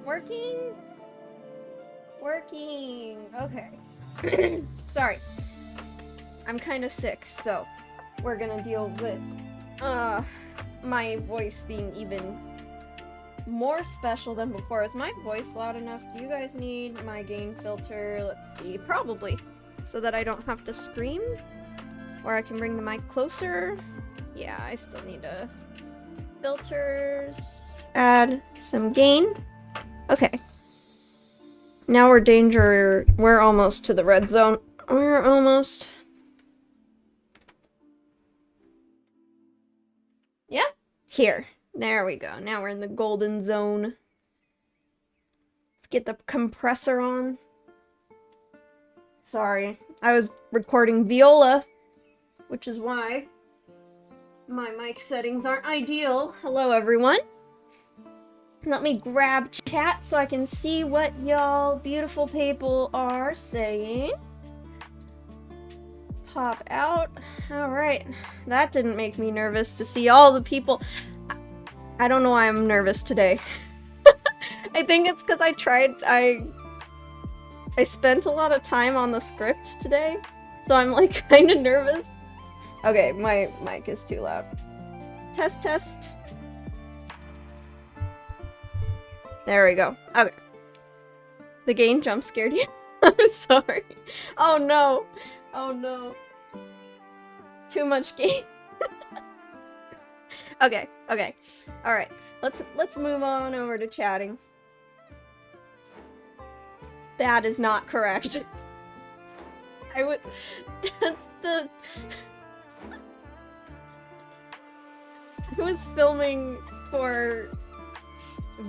Working? Working. Okay. Sorry. I'm kind of sick, so we're gonna deal with my voice being even more special than before. Is my voice loud enough? Do you guys need my gain filter? Let's see. Probably. So that I don't have to scream? Or I can bring the mic closer? Yeah, I still need to filters. Add some gain. Okay. Now we're almost to the red zone. We're almost. Yeah? Here. There we go. Now we're in the golden zone. Let's get the compressor on. Sorry. I was recording viola, which is why my mic settings aren't ideal. Hello, everyone. Let me grab chat so I can see what y'all beautiful people are saying. Pop out. Alright. That didn't make me nervous to see all the people. I don't know why I'm nervous today. I think it's because I spent a lot of time on the script today, so I'm like kind of nervous. Okay, my mic is too loud. Test, test. There we go. Okay. The gain jump scared you? I'm sorry. Oh no. Oh no. Too much gain. Okay, okay. Alright. Let's move on over to chatting. That is not correct. That's the... I was filming for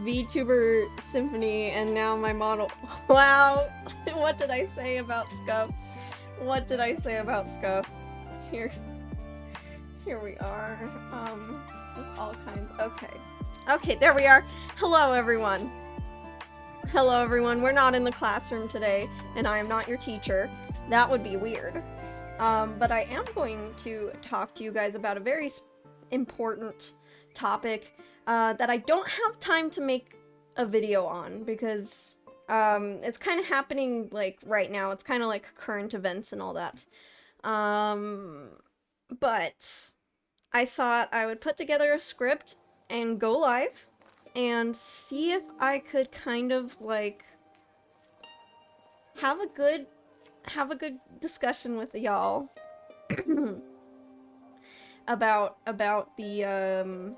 VTuber Symphony and now my model... Wow! What did I say about Scuff? What did I say about Scuff? Here we are. With all kinds... Okay. Okay, there we are. Hello, everyone. Hello, everyone. We're not in the classroom today, and I am not your teacher. That would be weird. But I am going to talk to you guys about a very important topic that I don't have time to make a video on because it's kind of happening like right now. It's kind of like current events and all that. But I thought I would put together a script and go live and see if I could kind of like have a good discussion with y'all about the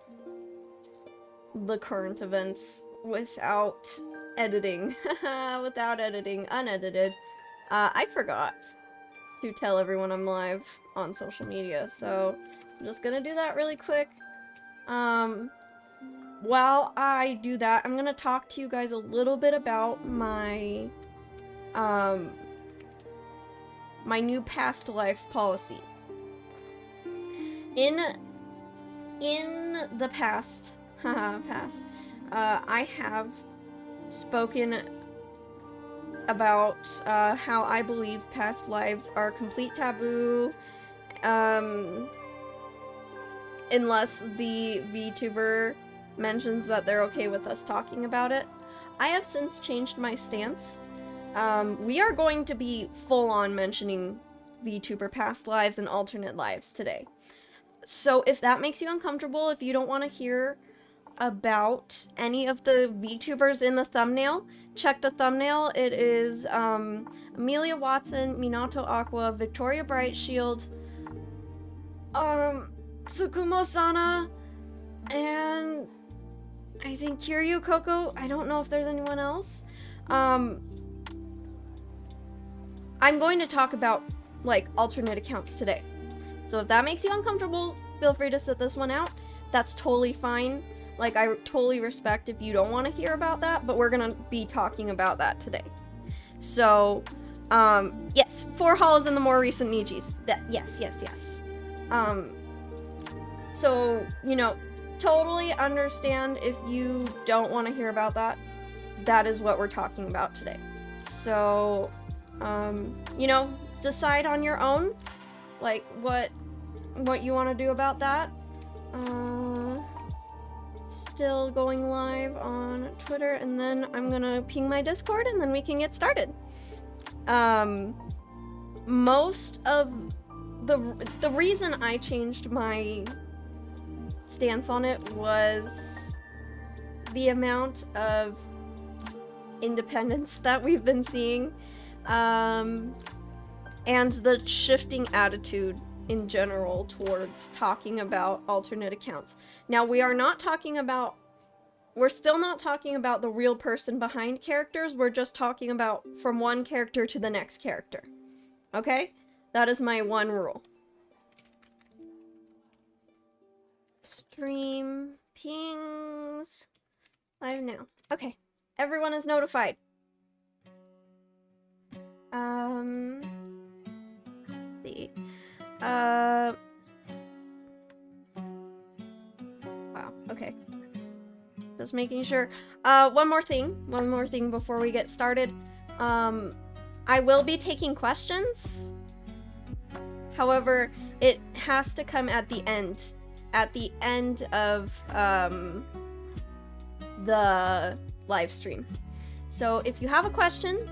current events without editing. Without editing, unedited. I forgot to tell everyone I'm live on social media, so I'm just gonna do that really quick. While I do that, I'm gonna talk to you guys a little bit about my my new past life policy. In the past, I have spoken about how I believe past lives are complete taboo, unless the VTuber mentions that they're okay with us talking about it. I have since changed my stance. We are going to be full-on mentioning VTuber past lives and alternate lives today. So if that makes you uncomfortable, if you don't want to hear about any of the VTubers in the thumbnail, check the thumbnail. It is Amelia Watson, Minato Aqua, Victoria Brightshield, Tsukumo-sana, and I think Kiryu Coco. I don't know if there's anyone else. I'm going to talk about, like, alternate accounts today. So if that makes you uncomfortable, feel free to sit this one out. That's totally fine. Like, I totally respect if you don't want to hear about that, but we're gonna be talking about that today. So, yes, 4 Halls and the more recent Nijis. Yes. So, you know, totally understand if you don't want to hear about that. That is what we're talking about today. So, you know, decide on your own, like, what you want to do about that. still going live on Twitter, and then I'm gonna ping my Discord, and then we can get started. Most of the reason I changed my stance on it was the amount of independence that we've been seeing, and the shifting attitude in general towards talking about alternate accounts. Now, we're still not talking about the real person behind characters, we're just talking about from one character to the next character. Okay? That is my one rule. Stream pings. Live now. Okay. Everyone is notified. Let's see. Wow, okay. Just making sure. One more thing before we get started. I will be taking questions. However, it has to come at the end. At the end of, the live stream. So if you have a question,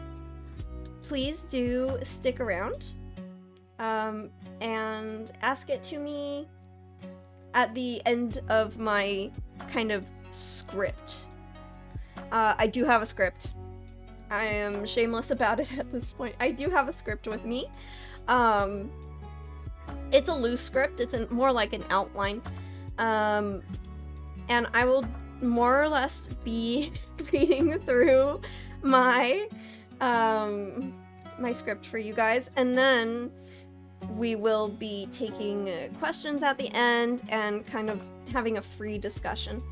please do stick around, and ask it to me at the end of my kind of script. I do have a script. I am shameless about it at this point. I do have a script with me. It's a loose script. It's more like an outline. And I will more or less be reading through my my script for you guys, and then we will be taking questions at the end and kind of having a free discussion.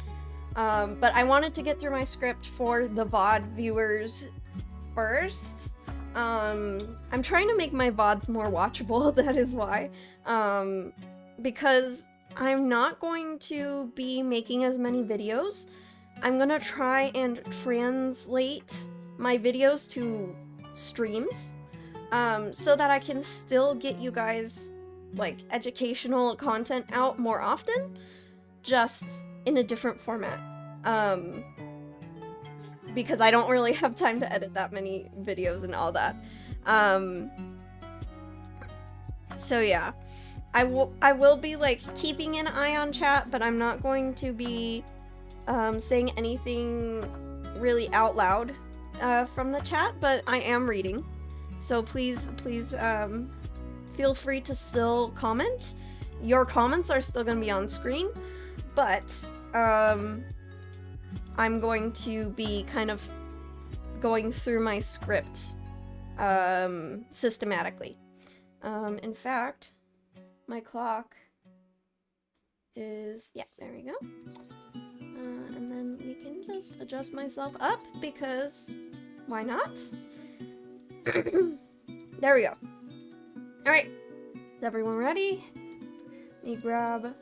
But I wanted to get through my script for the VOD viewers first. I'm trying to make my VODs more watchable, that is why. Because I'm not going to be making as many videos. I'm gonna try and translate my videos to streams, so that I can still get you guys, like, educational content out more often, just in a different format. Because I don't really have time to edit that many videos and all that. So yeah. I will be, like, keeping an eye on chat, but I'm not going to be saying anything really out loud from the chat, but I am reading. So please feel free to still comment. Your comments are still going to be on screen, but I'm going to be kind of going through my script systematically. In fact, my clock is, yeah, there we go. And then we can just adjust myself up, because why not? There we go. Alright, is everyone ready? Let me grab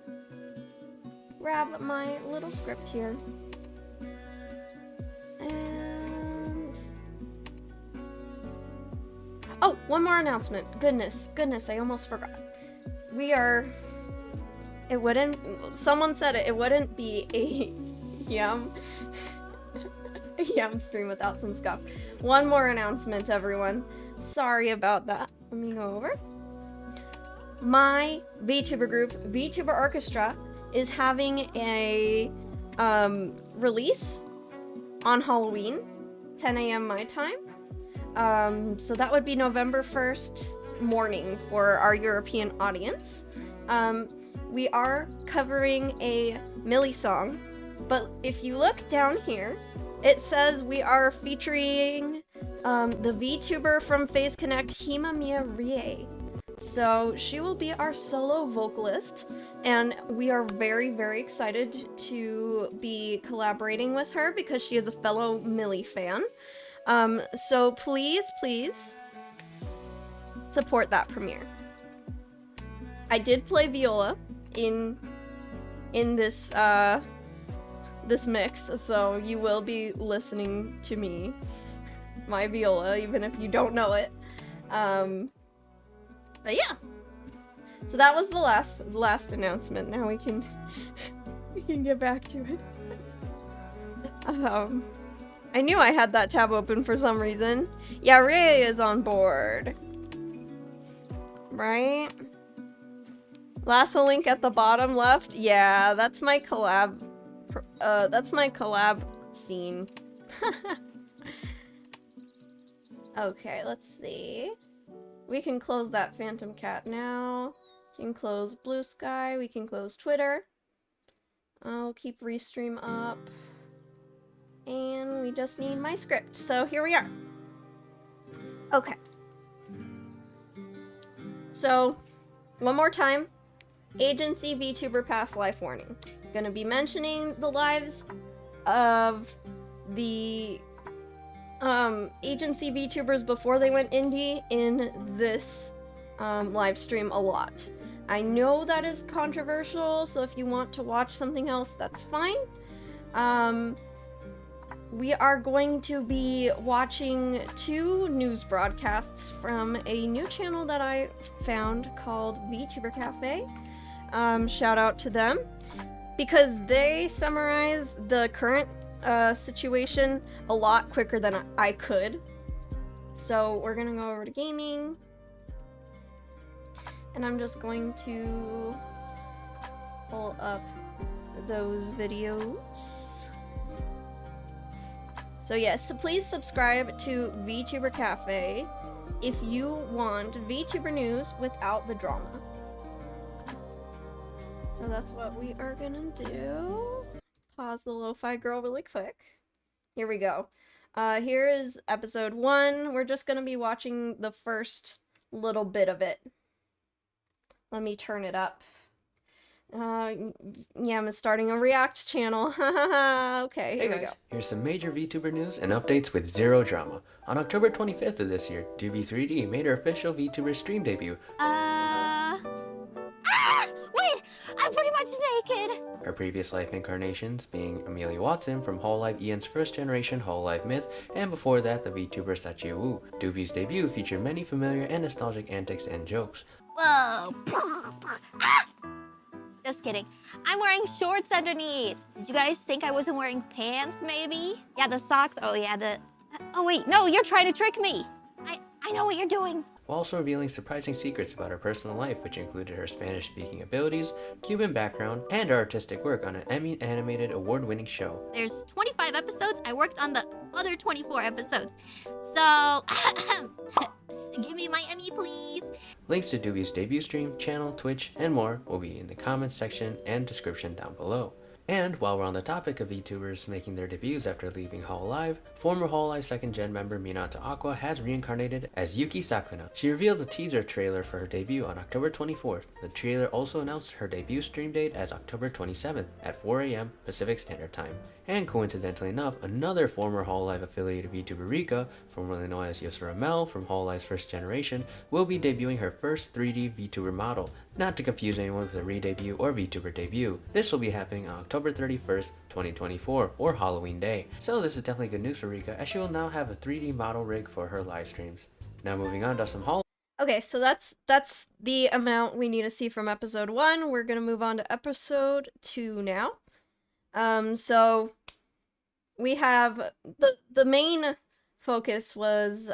my little script here. And... oh, one more announcement. Goodness, I almost forgot. Someone said it wouldn't be a yum stream without some scuff. One more announcement, everyone. Sorry about that. Let me go over. My VTuber group, VTuber Orchestra, is having a release on Halloween, 10 a.m. my time. So that would be November 1st morning for our European audience. We are covering a Millie song, but if you look down here, it says we are featuring the VTuber from Phase Connect, Himamiya Rie. So she will be our solo vocalist, and we are very, very excited to be collaborating with her because she is a fellow Millie fan. So please support that premiere. I did play viola in this this mix, so you will be listening to me, my viola, even if you don't know it. But yeah, so that was the last announcement. Now we can get back to it. I knew I had that tab open for some reason. Yeah, Ray is on board. Right? Lasso link at the bottom left. Yeah, that's my collab. That's my collab scene. Okay, let's see. We can close that Phantom Cat now. We can close Blue Sky. We can close Twitter. I'll keep Restream up. And we just need my script. So here we are. Okay. So, one more time. Agency VTuber past life warning. Gonna be mentioning the lives of the agency VTubers before they went indie in this live stream a lot. I know that is controversial, so if you want to watch something else, that's fine. We are going to be watching 2 news broadcasts from a new channel that I found called VTuber Cafe. Shout out to them, because they summarize the current situation a lot quicker than I could. So we're gonna go over to gaming, and I'm just going to pull up those videos. So yes, so please subscribe to VTuber Cafe if you want VTuber news without the drama. So that's what we are gonna do. Pause the lo-fi girl really quick. Here we go. Here is episode 1. We're just gonna be watching the first little bit of it. Let me turn it up. Yeah, I'm starting a React channel. Okay, here we go. Here's some major VTuber news and updates with zero drama. On October 25th of this year, Doobie3D made her official VTuber stream debut. Wait! I'm pretty much naked! Her previous life incarnations being Amelia Watson from Hololive Ian's first generation Hololive myth, and before that the VTuber Sachie Wu. Doobie's debut featured many familiar and nostalgic antics and jokes. Whoa! Just kidding. I'm wearing shorts underneath. Did you guys think I wasn't wearing pants, maybe? Yeah, the socks. Oh, yeah, oh, wait. No, you're trying to trick me. I know what you're doing. While also revealing surprising secrets about her personal life, which included her Spanish-speaking abilities, Cuban background, and her artistic work on an Emmy animated award-winning show. There's 25 episodes. I worked on the other 24 episodes. So, give me my Emmy, please. Links to Doobie's debut stream, channel, Twitch, and more will be in the comments section and description down below. And while we're on the topic of VTubers making their debuts after leaving Hololive, former Hololive 2nd Gen member Minato Aqua has reincarnated as Yuki Sakuna. She revealed a teaser trailer for her debut on October 24th. The trailer also announced her debut stream date as October 27th at 4 AM Pacific Standard Time. And coincidentally enough, another former Hololive affiliated VTuber Rika, formerly known as Yosura Mel from Hololive's first generation, will be debuting her first 3D VTuber model, not to confuse anyone with a re-debut or VTuber debut. This will be happening on October 31st, 2024, or Halloween Day. So this is definitely good news for Rika, as she will now have a 3D model rig for her live streams. Now moving on to some Okay, so that's the amount we need to see from episode 1. We're gonna move on to episode 2 now. So we have the main focus was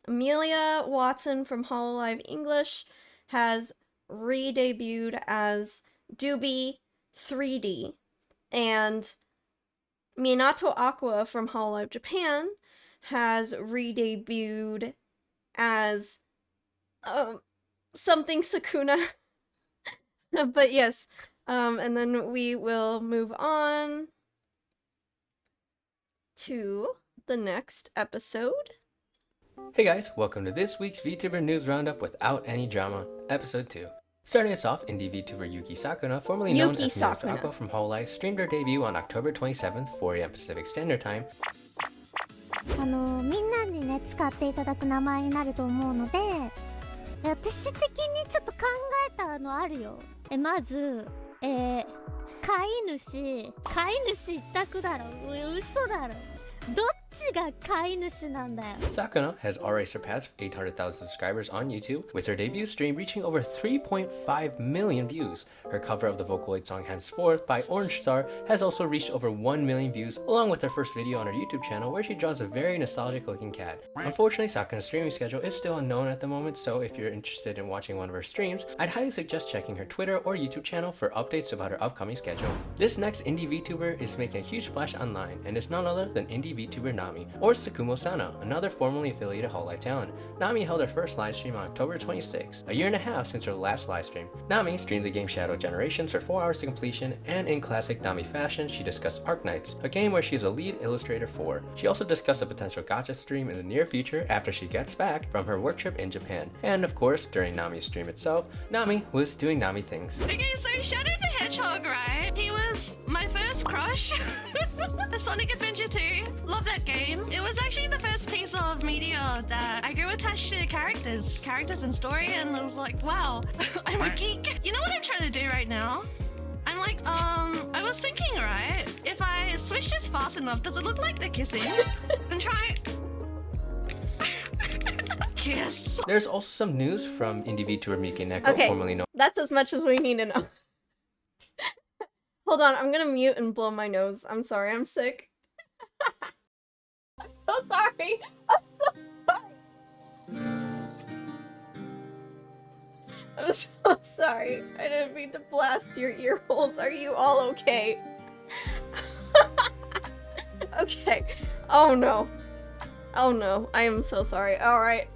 Amelia Watson from Hololive English has re-debuted as Doobie 3D, and Minato Aqua from Hololive Japan has re-debuted as something Sakuna. But yes, and then we will move on to the next episode. Hey guys, welcome to this week's VTuber News Roundup without any drama, episode 2. Starting us off, indie VTuber Yuki Sakuna, formerly known as Minato Aqua from Hololive, streamed her debut on October 27th, 4 AM Pacific Standard Time. みんなにね使っていただく名前になると思うので、私的にちょっと考えたのあるよ。まず、飼い主一択だろ。嘘だろ。どっちが飼い主なんだよ。 Sakuna has already surpassed 800,000 subscribers on YouTube, with her debut stream reaching over 3.5 million views. Her cover of the Vocaloid song Henceforth by Orange Star has also reached over 1 million views, along with her first video on her YouTube channel where she draws a very nostalgic looking cat. Unfortunately, Sakuna's streaming schedule is still unknown at the moment, so if you're interested in watching one of her streams, I'd highly suggest checking her Twitter or YouTube channel for updates about her upcoming schedule. This next indie VTuber is making a huge splash online, and is none other than indie VTuber Nami, or Tsukumo Sana, another formerly affiliated Hololive talent. Nami held her first livestream on October 26, a year and a half since her last livestream. Nami streamed the game Shadow Generations for 4 hours to completion, and in classic Nami fashion, she discussed Arknights, a game where she is a lead illustrator for. She also discussed a potential gacha stream in the near future after she gets back from her work trip in Japan. And of course, during Nami's stream itself, Nami was doing Nami things. Okay, so Shadow the Hedgehog, right? He was my first crush. The Sonic Adventure 2. Love that game. It was actually the first piece of media that I grew attached to characters and story, and I was like, wow, I'm a geek. You know what I'm trying to do right now? I'm like, I was thinking, right? If I switch this fast enough, does it look like they're kissing? I'm trying. Kiss. There's also some news from indie VTuber Miki Neko, Okay. formerly known That's as much as we need to know. Hold on, I'm gonna mute and blow my nose. I'm sorry, I'm sick. I'm so sorry. I'm so sorry. I'm so sorry. I didn't mean to blast your ear holes. Are you all okay? Okay. Oh no. Oh no. I am so sorry. Alright.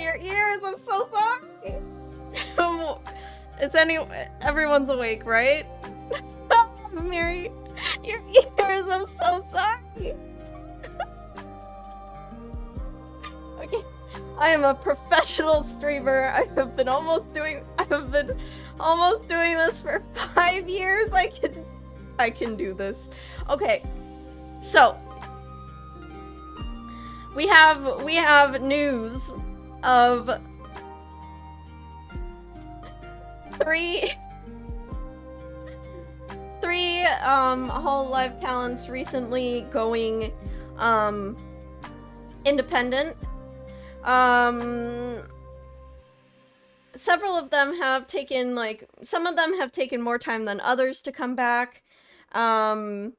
Your ears. I'm so sorry. Everyone's awake, right? Mary, your ears. I'm so sorry. Okay. I am a professional streamer. I have been almost doing this for 5 years. I can do this. Okay. So we have news of three Hololive talents recently going independent. Several of them have taken, some of them have taken more time than others to come back. And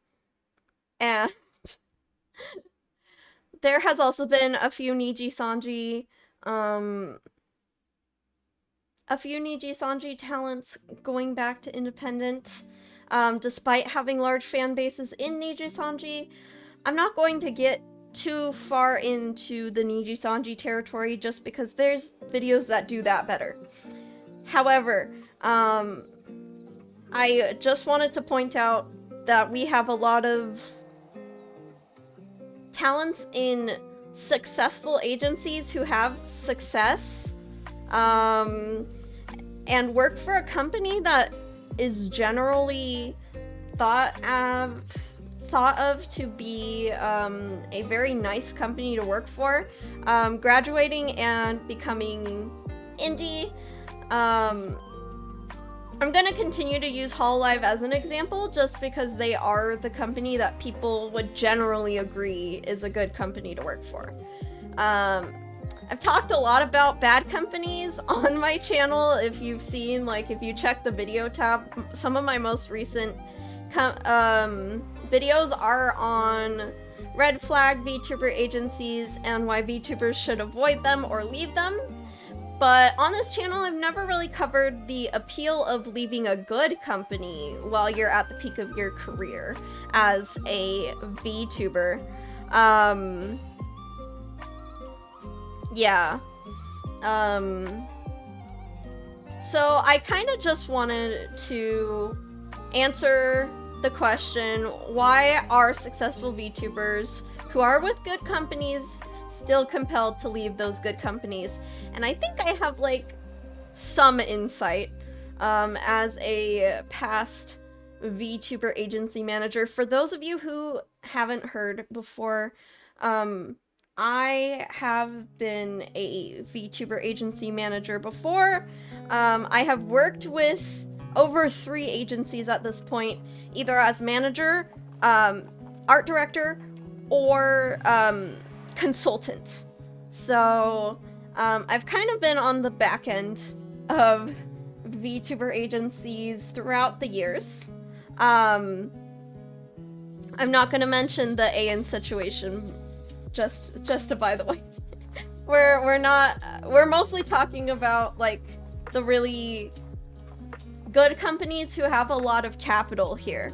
there has also been a few Niji Sanji talents going back to independent, despite having large fan bases in Niji Sanji. I'm not going to get too far into the Niji Sanji territory just because there's videos that do that better. However, I just wanted to point out that we have a lot of talents in successful agencies who have success, and work for a company that is generally thought of to be a very nice company to work for, graduating and becoming indie. I'm gonna continue to use Hololive as an example just because they are the company that people would generally agree is a good company to work for. I've talked a lot about bad companies on my channel. If you've seen, if you check the video tab, some of my most recent videos are on red flag VTuber agencies and why VTubers should avoid them or leave them. But on this channel, I've never really covered the appeal of leaving a good company while you're at the peak of your career as a VTuber. Yeah. So I kind of just wanted to answer the question, why are successful VTubers who are with good companies still compelled to leave those good companies? And I think I have some insight as a past VTuber agency manager. For those of you who haven't heard before, I have been a VTuber agency manager before. I have worked with over 3 agencies at this point, either as manager, art director or consultant. So I've kind of been on the back end of VTuber agencies throughout the years. I'm not gonna mention the AN situation, just by the way. We're mostly talking about like the really good companies who have a lot of capital here.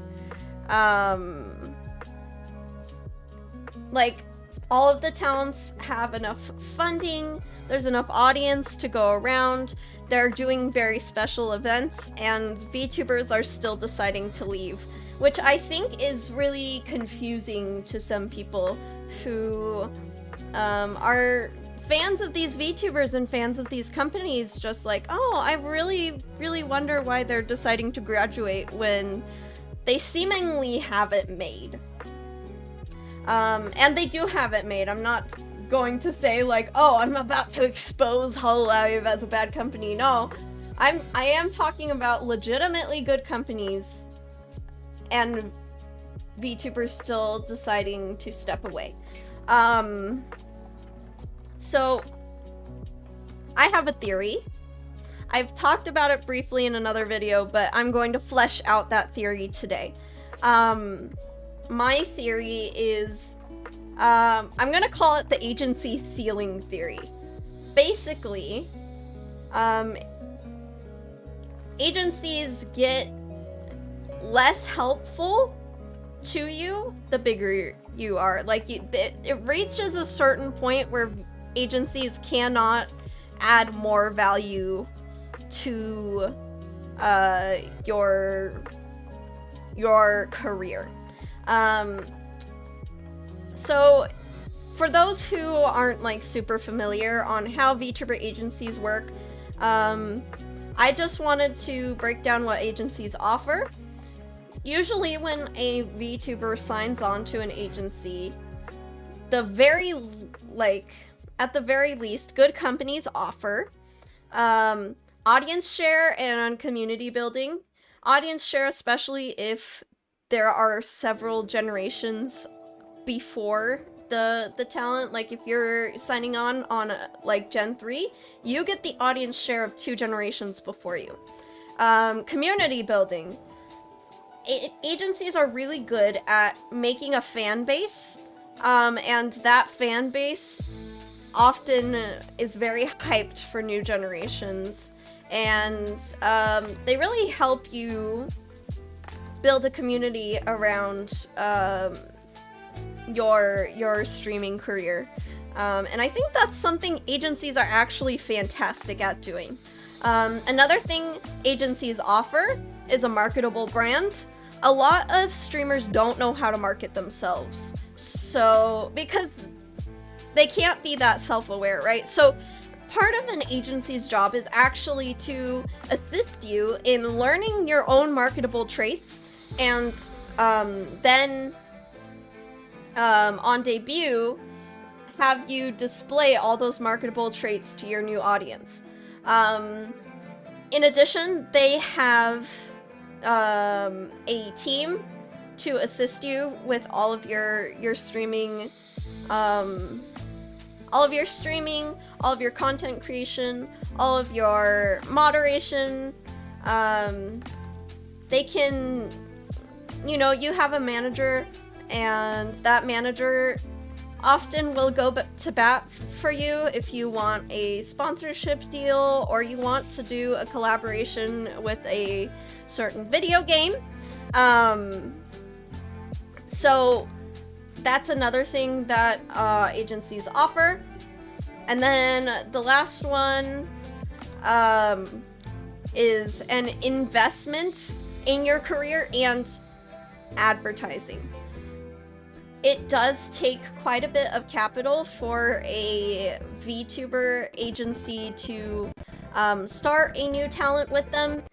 Like all of the talents have enough funding, there's enough audience to go around, they're doing very special events, and VTubers are still deciding to leave, which I think is really confusing to some people who are fans of these VTubers and fans of these companies, just like, oh, I really wonder why they're deciding to graduate when they seemingly have it made. And they do have it made. I'm not going to say like, oh, I'm about to expose Hololive as a bad company. No, I am talking about legitimately good companies and VTubers still deciding to step away. So I have a theory. I've talked about it briefly in another video, but I'm going to flesh out that theory today. My theory is, I'm gonna call it the agency ceiling theory. Basically, agencies get less helpful to you the bigger you are. Like, it reaches a certain point where agencies cannot add more value to your career. So for those who aren't like super familiar on how VTuber agencies work, I just wanted to break down what agencies offer. Usually when a VTuber signs on to an agency, at the very least, good companies offer audience share and community building. Audience share, especially if there are several generations before the talent. Like if you're signing on like Gen 3, you get the audience share of 2 generations before you. Community building. Agencies are really good at making a fan base, and that fan base often is very hyped for new generations, and they really help you build a community around your streaming career. And I think that's something agencies are actually fantastic at doing. Another thing agencies offer is a marketable brand. A lot of streamers don't know how to market themselves, so because they can't be that self-aware, right? So part of an agency's job is actually to assist you in learning your own marketable traits, and then on debut, have you display all those marketable traits to your new audience. In addition, they have a team to assist you with all of your streaming, all of your content creation, all of your moderation. They can, you have a manager, and that manager often will go to bat for you if you want a sponsorship deal or you want to do a collaboration with a certain video game. So that's another thing that agencies offer. And then the last one is an investment in your career and advertising. It does take quite a bit of capital for a VTuber agency to start a new talent with them.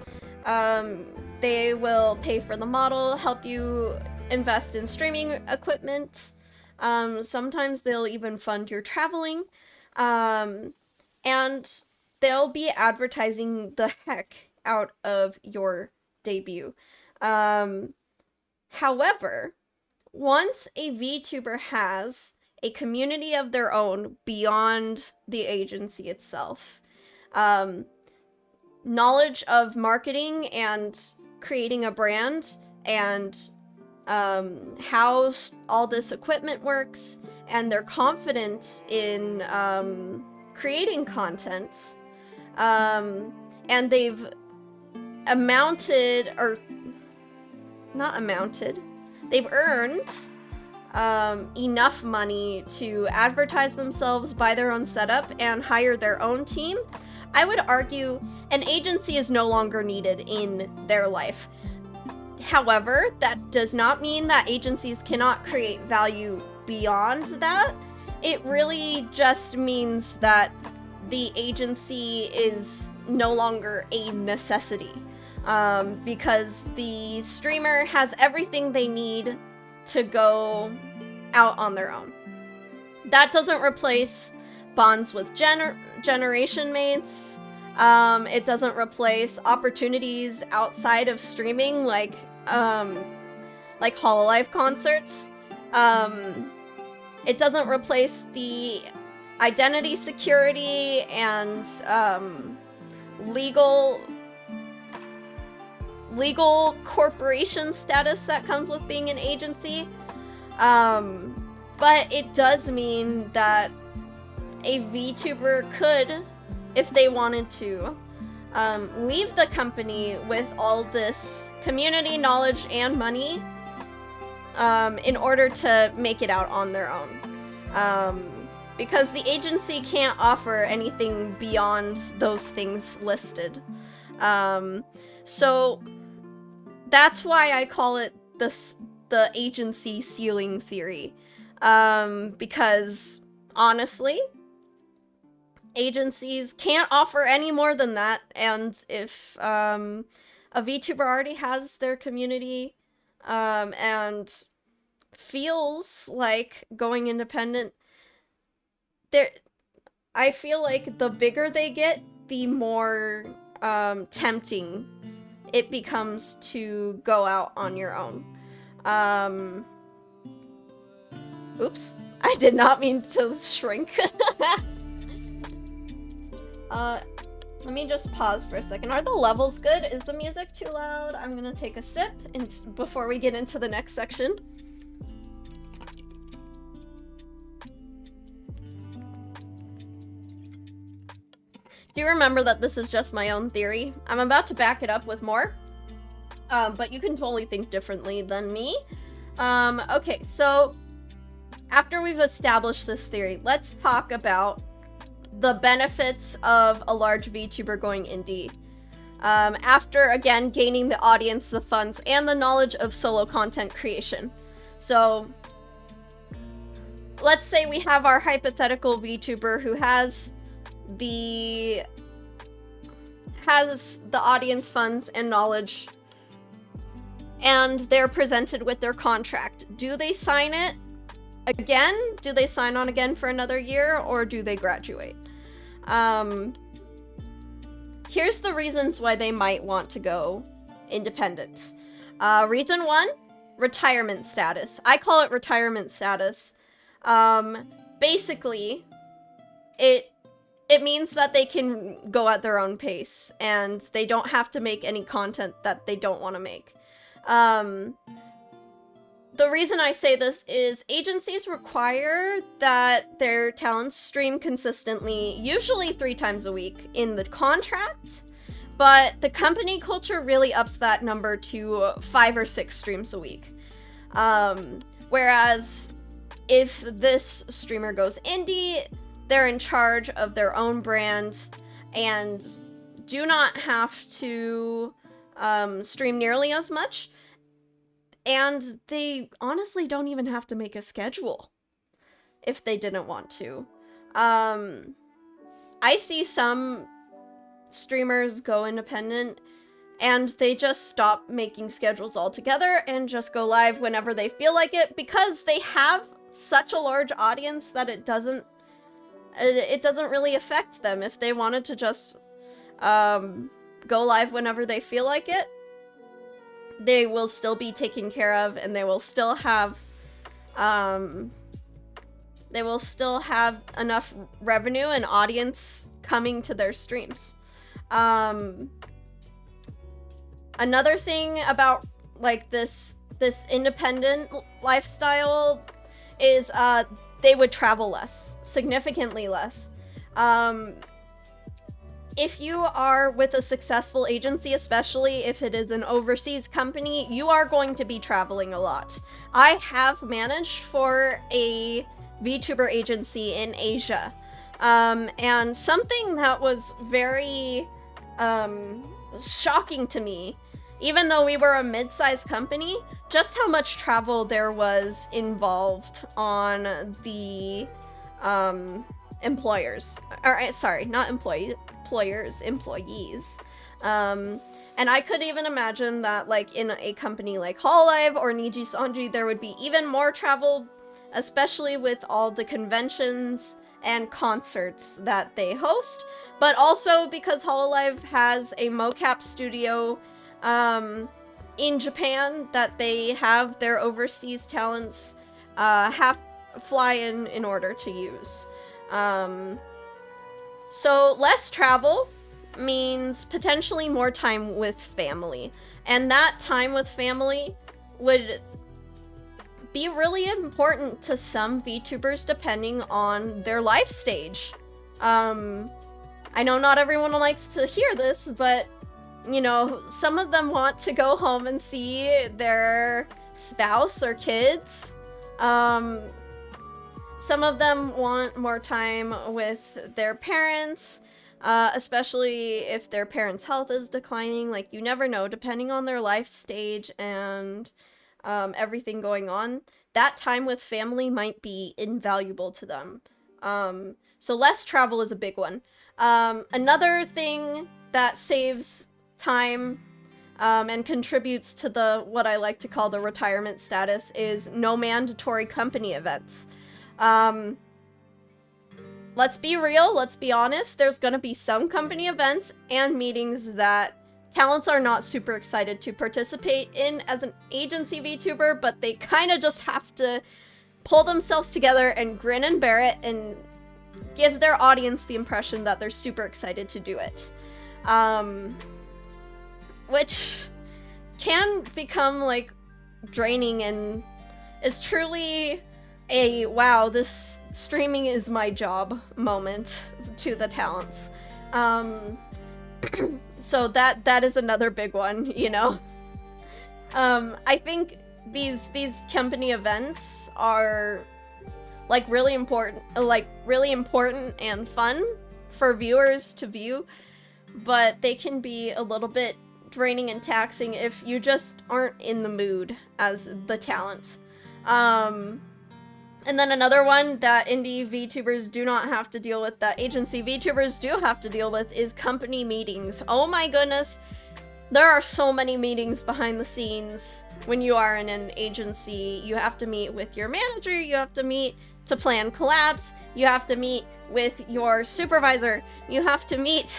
They will pay for the model, help you invest in streaming equipment. Sometimes they'll even fund your traveling. And they'll be advertising the heck out of your debut. However, once a VTuber has a community of their own beyond the agency itself, knowledge of marketing and creating a brand and how all this equipment works, and they're confident in creating content, and they've they've earned enough money to advertise themselves, buy their own setup, and hire their own team, I would argue an agency is no longer needed in their life. However, that does not mean that agencies cannot create value beyond that. It really just means that the agency is no longer a necessity, because the streamer has everything they need to go out on their own. That doesn't replace bonds with generation mates. It doesn't replace opportunities outside of streaming, like Hololive concerts. It doesn't replace the identity security and legal corporation status that comes with being an agency. But it does mean that a VTuber could, if they wanted to, leave the company with all this community knowledge and money in order to make it out on their own. Because the agency can't offer anything beyond those things listed. So that's why I call it the agency ceiling theory. Because honestly, agencies can't offer any more than that, and if a VTuber already has their community and feels like going independent, I feel like the bigger they get, the more tempting it becomes to go out on your own. Oops, I did not mean to shrink. Let me just pause for a second. Are the levels good? Is the music too loud? I'm gonna take a sip before we get into the next section. Do remember that this is just my own theory. I'm about to back it up with more, but you can totally think differently than me. Okay, so after we've established this theory, let's talk about the benefits of a large VTuber going indie. After, again, gaining the audience, the funds, and the knowledge of solo content creation. So, let's say we have our hypothetical VTuber who has the audience, funds, and knowledge, and they're presented with their contract. Do they sign it again? Do they sign on again for another year, or do they graduate? Here's the reasons why they might want to go independent. Reason 1, retirement status. I call it retirement status. Basically, it means that they can go at their own pace, and they don't have to make any content that they don't want to make. The reason I say this is agencies require that their talents stream consistently, usually 3 times a week in the contract, but the company culture really ups that number to 5 or 6 streams a week. Whereas if this streamer goes indie, they're in charge of their own brand and do not have to stream nearly as much. And they honestly don't even have to make a schedule if they didn't want to. I see some streamers go independent and they just stop making schedules altogether and just go live whenever they feel like it, because they have such a large audience that it doesn't really affect them. If they wanted to just go live whenever they feel like it, they will still be taken care of, and they will still have They will still have enough revenue and audience coming to their streams. Another thing about like this independent lifestyle is they would travel less, significantly less. If you are with a successful agency, especially if it is an overseas company, you are going to be traveling a lot. I have managed for a VTuber agency in Asia. And something that was very shocking to me, even though we were a mid-sized company, just how much travel there was involved on the employers. Or, sorry, not employees. And I could even imagine that, like, in a company like Hololive or Niji Sanji, there would be even more travel, especially with all the conventions and concerts that they host, but also because Hololive has a mocap studio in Japan that they have their overseas talents fly in order to use. So less travel means potentially more time with family, and that time with family would be really important to some VTubers depending on their life stage. I know not everyone likes to hear this, but you know, some of them want to go home and see their spouse or kids. Some of them want more time with their parents, especially if their parents' health is declining. Like, you never know, depending on their life stage and everything going on, that time with family might be invaluable to them. So less travel is a big one. Another thing that saves time and contributes to the what I like to call the retirement status is no mandatory company events. Let's be real, let's be honest, there's gonna be some company events and meetings that talents are not super excited to participate in as an agency VTuber, but they kind of just have to pull themselves together and grin and bear it and give their audience the impression that they're super excited to do it. Which can become, like, draining and is truly a wow, this streaming is my job moment to the talents. So that is another big one, you know? I think these company events are really important and fun for viewers to view, but they can be a little bit draining and taxing if you just aren't in the mood as the talent. And then another one that indie VTubers do not have to deal with, that agency VTubers do have to deal with, is company meetings. Oh my goodness, there are so many meetings behind the scenes when you are in an agency. You have to meet with your manager, you have to meet to plan collabs, you have to meet with your supervisor, you have to meet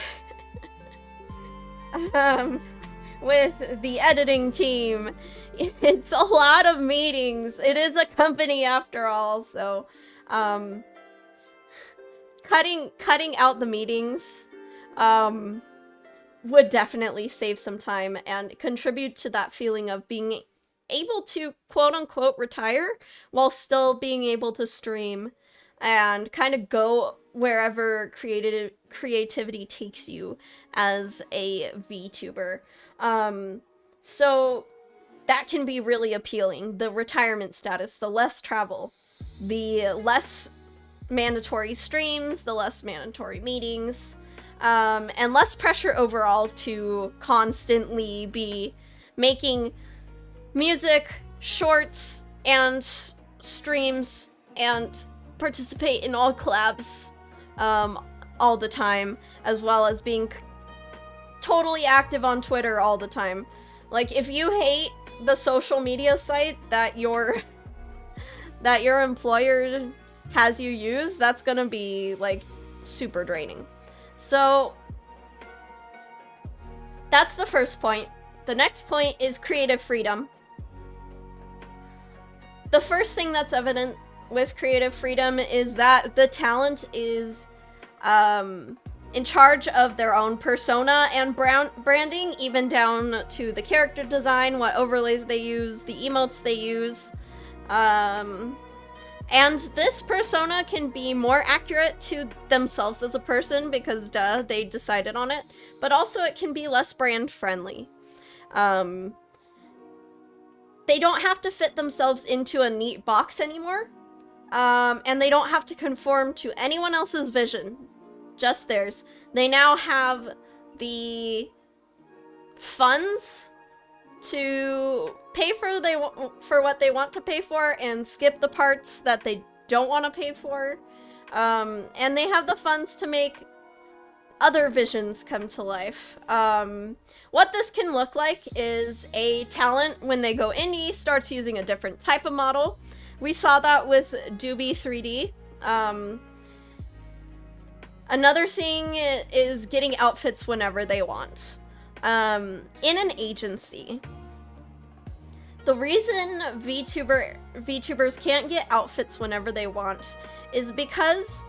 with the editing team. It's a lot of meetings. It is a company after all, so cutting out the meetings would definitely save some time and contribute to that feeling of being able to quote-unquote retire while still being able to stream and kind of go wherever creativity takes you as a VTuber. So that can be really appealing. The retirement status, the less travel, the less mandatory streams, the less mandatory meetings, and less pressure overall to constantly be making music, shorts, and streams, and participate in all collabs all the time, as well as being totally active on Twitter all the time. Like, if you hate the social media site that your employer has you use, that's gonna be, like, super draining. So that's the first point. The next point is creative freedom. the first thing that's evident with creative freedom is that the talent is in charge of their own persona and branding, even down to the character design, what overlays they use, the emotes they use. And this persona can be more accurate to themselves as a person because, duh, they decided on it. But also it can be less brand friendly. They don't have to fit themselves into a neat box anymore. And they don't have to conform to anyone else's vision. Just theirs. They now have the funds to pay for what they want to pay for and skip the parts that they don't want to pay for. And they have the funds to make other visions come to life. What this can look like is a talent, when they go indie, starts using a different type of model. We saw that with Doobie 3D. Another thing is getting outfits whenever they want. In an agency, the reason VTubers can't get outfits whenever they want is because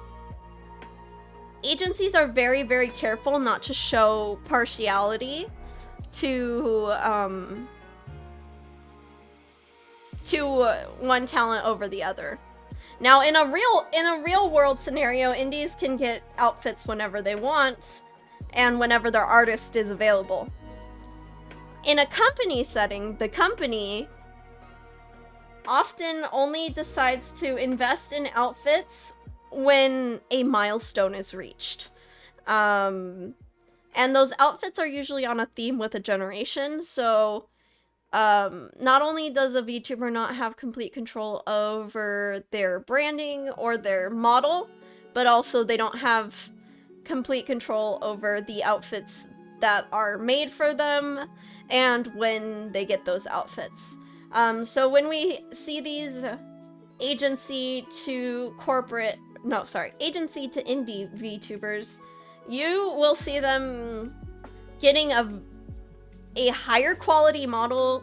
agencies are very, very careful not to show partiality to one talent over the other. Now, in a real world scenario, indies can get outfits whenever they want and whenever their artist is available. In a company setting, the company often only decides to invest in outfits when a milestone is reached. And those outfits are usually on a theme with a generation, so not only does a VTuber not have complete control over their branding or their model, but also they don't have complete control over the outfits that are made for them and when they get those outfits. So when we see these agency to indie VTubers, you will see them getting a higher quality model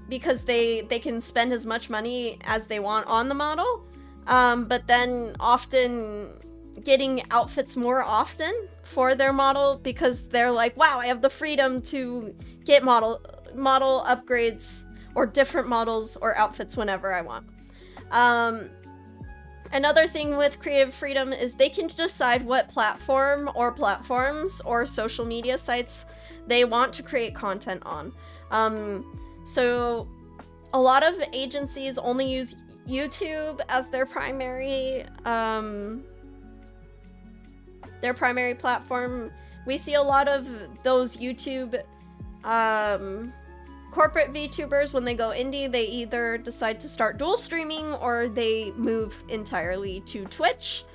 because they can spend as much money as they want on the model, but then often getting outfits more often for their model because they're like, wow, I have the freedom to get model upgrades or different models or outfits whenever I want. Another thing with creative freedom is they can decide what platform or platforms or social media sites they want to create content on. So a lot of agencies only use YouTube as their primary platform. We see a lot of those YouTube corporate VTubers, when they go indie, they either decide to start dual streaming or they move entirely to Twitch,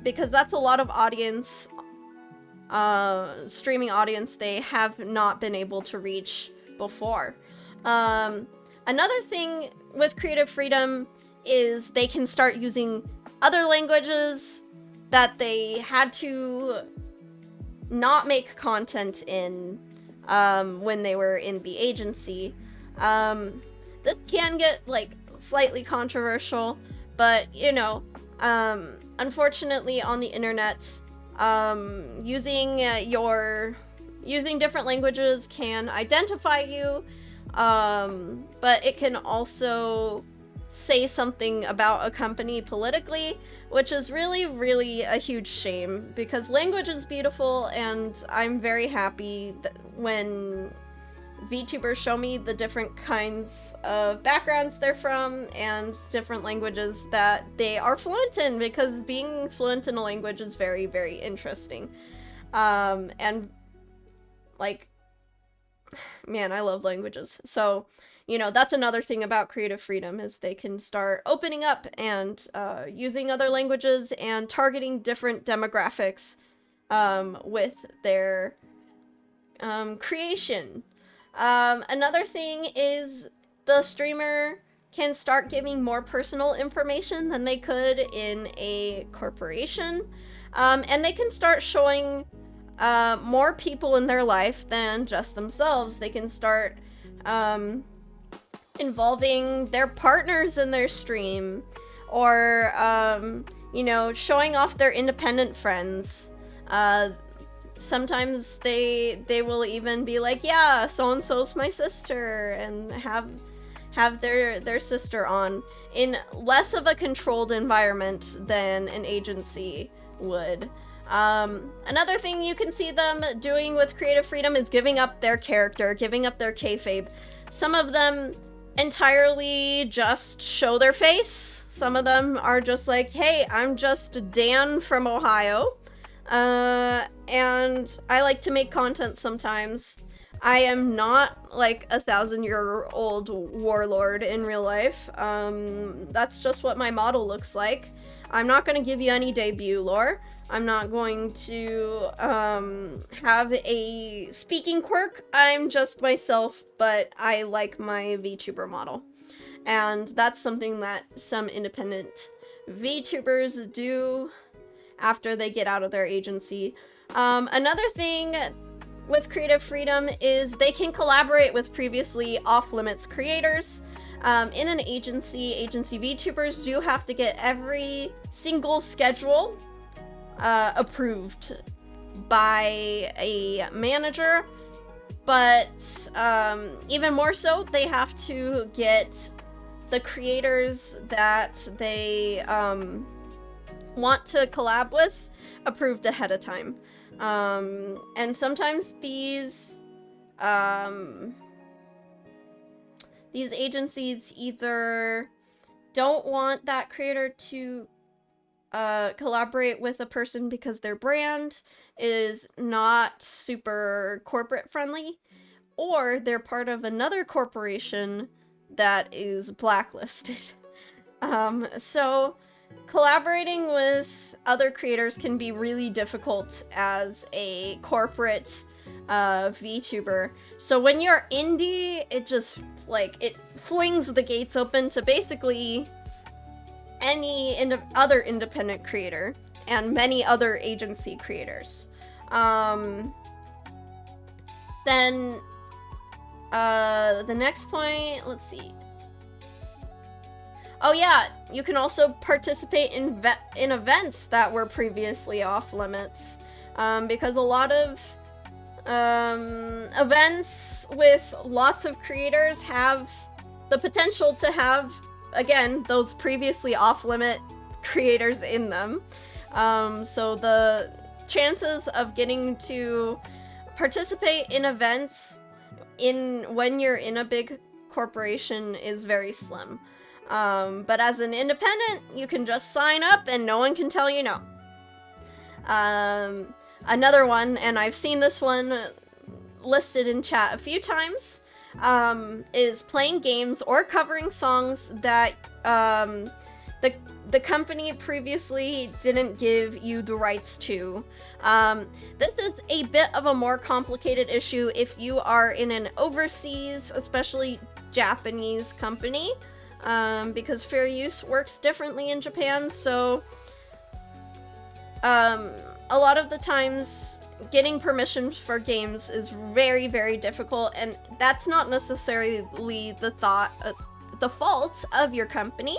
because that's a lot of audience, streaming audience they have not been able to reach before. Another thing with creative freedom is they can start using other languages that they had to not make content in when they were in the agency. This can get like slightly controversial, but you know, unfortunately on the internet, using different languages can identify you, but it can also say something about a company politically, which is really, really a huge shame, because language is beautiful, and I'm very happy that when VTubers show me the different kinds of backgrounds they're from and different languages that they are fluent in, because being fluent in a language is very, very interesting. And like, man, I love languages. So, you know, that's another thing about creative freedom, is they can start opening up and using other languages and targeting different demographics with their creation. Another thing is the streamer can start giving more personal information than they could in a corporation. And they can start showing more people in their life than just themselves. They can start involving their partners in their stream, or you know, showing off their independent friends. Sometimes they will even be like, yeah, so and so's my sister, and have their sister on in less of a controlled environment than an agency would. Another thing you can see them doing with creative freedom is giving up their character, giving up their kayfabe. Some of them entirely just show their face. Some of them are just like, hey, I'm just Dan from Ohio, and I like to make content sometimes. I am not like 1,000-year-old warlord in real life. That's just what my model looks like. I'm not going to give you any debut lore. I'm not going to have a speaking quirk. I'm just myself, but I like my VTuber model. And that's something that some independent VTubers do after they get out of their agency. Another thing with creative freedom is they can collaborate with previously off-limits creators. In an agency VTubers do have to get every single schedule approved by a manager, but even more so, they have to get the creators that they want to collab with approved ahead of time. And sometimes these agencies either don't want that creator to collaborate with a person because their brand is not super corporate friendly, or they're part of another corporation that is blacklisted. So collaborating with other creators can be really difficult as a corporate VTuber. So when you're indie, it just, like, it flings the gates open to basically any other independent creator and many other agency creators. Then the next point, let's see. Oh yeah, you can also participate in events that were previously off limits, because a lot of events with lots of creators have the potential to have, again, those previously off-limit creators in them. So the chances of getting to participate in events when you're in a big corporation is very slim. But as an independent, you can just sign up and no one can tell you no. Another one, and I've seen this one listed in chat a few times, is playing games or covering songs that the company previously didn't give you the rights to. This is a bit of a more complicated issue if you are in an overseas, especially Japanese company, because fair use works differently in Japan, so a lot of the times getting permissions for games is very, very difficult, and that's not necessarily the fault of your company.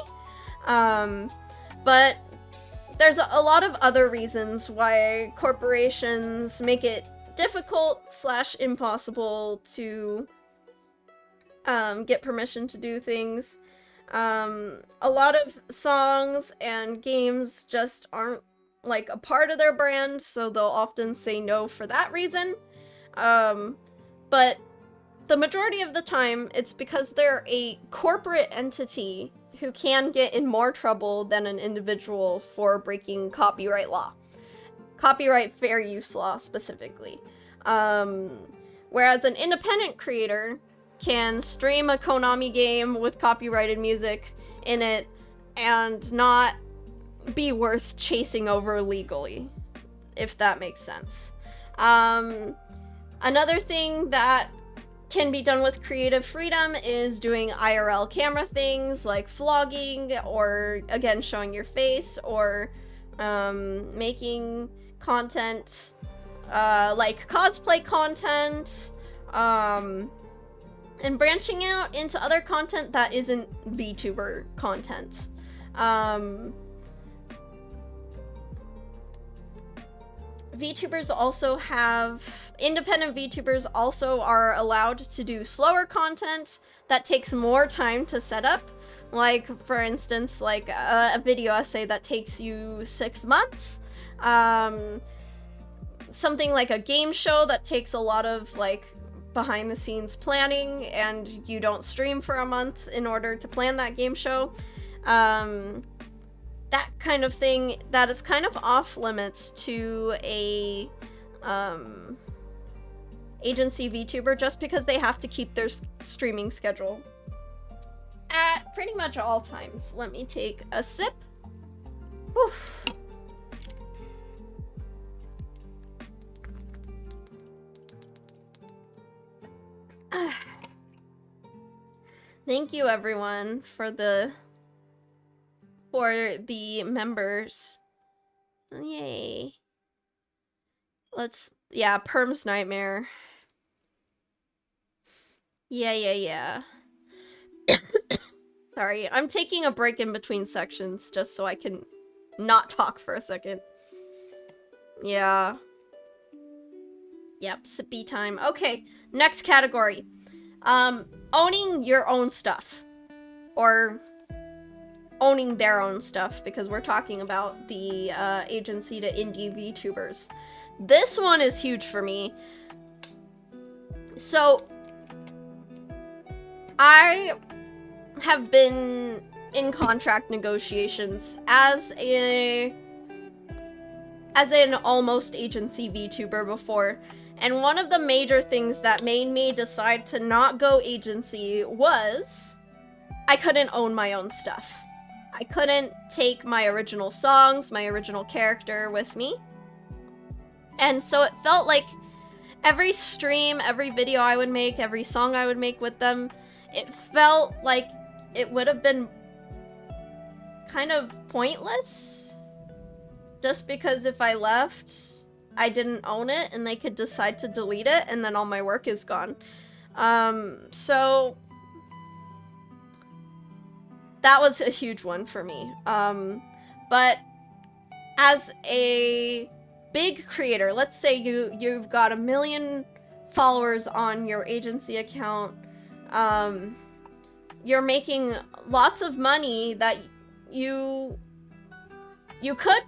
But there's a lot of other reasons why corporations make it difficult/impossible to get permission to do things. A lot of songs and games just aren't like a part of their brand, so they'll often say no for that reason. But the majority of the time, it's because they're a corporate entity who can get in more trouble than an individual for breaking copyright law. Copyright fair use law, specifically. Whereas an independent creator can stream a Konami game with copyrighted music in it and not be worth chasing over legally, if that makes sense. Another thing that can be done with creative freedom is doing IRL camera things like vlogging, or again showing your face, or making content like cosplay content, and branching out into other content that isn't VTuber content. VTubers also have, independent VTubers also are allowed to do slower content that takes more time to set up. Like, for instance, like a video essay that takes you 6 months. Something like a game show that takes a lot of like behind the scenes planning, and you don't stream for a month in order to plan that game show. That kind of thing, that is kind of off limits to a agency VTuber, just because they have to keep their streaming schedule at pretty much all times. Let me take a sip. Whew. Thank you everyone for the members. Yay. Yeah, Perm's Nightmare. Yeah. Sorry, I'm taking a break in between sections just so I can not talk for a second. Yeah. Yep, sippy time. Okay, next category. Owning your own stuff. Or owning their own stuff, because we're talking about the agency to indie VTubers. This one is huge for me. So, I have been in contract negotiations as an almost agency VTuber before, and one of the major things that made me decide to not go agency was I couldn't own my own stuff. I couldn't take my original songs, my original character with me. And so it felt like every stream, every video I would make, every song I would make with them, it felt like it would have been kind of pointless. Just because if I left, I didn't own it and they could decide to delete it and then all my work is gone. So that was a huge one for me. But as a big creator, let's say you've got 1 million followers on your agency account, you're making lots of money that you could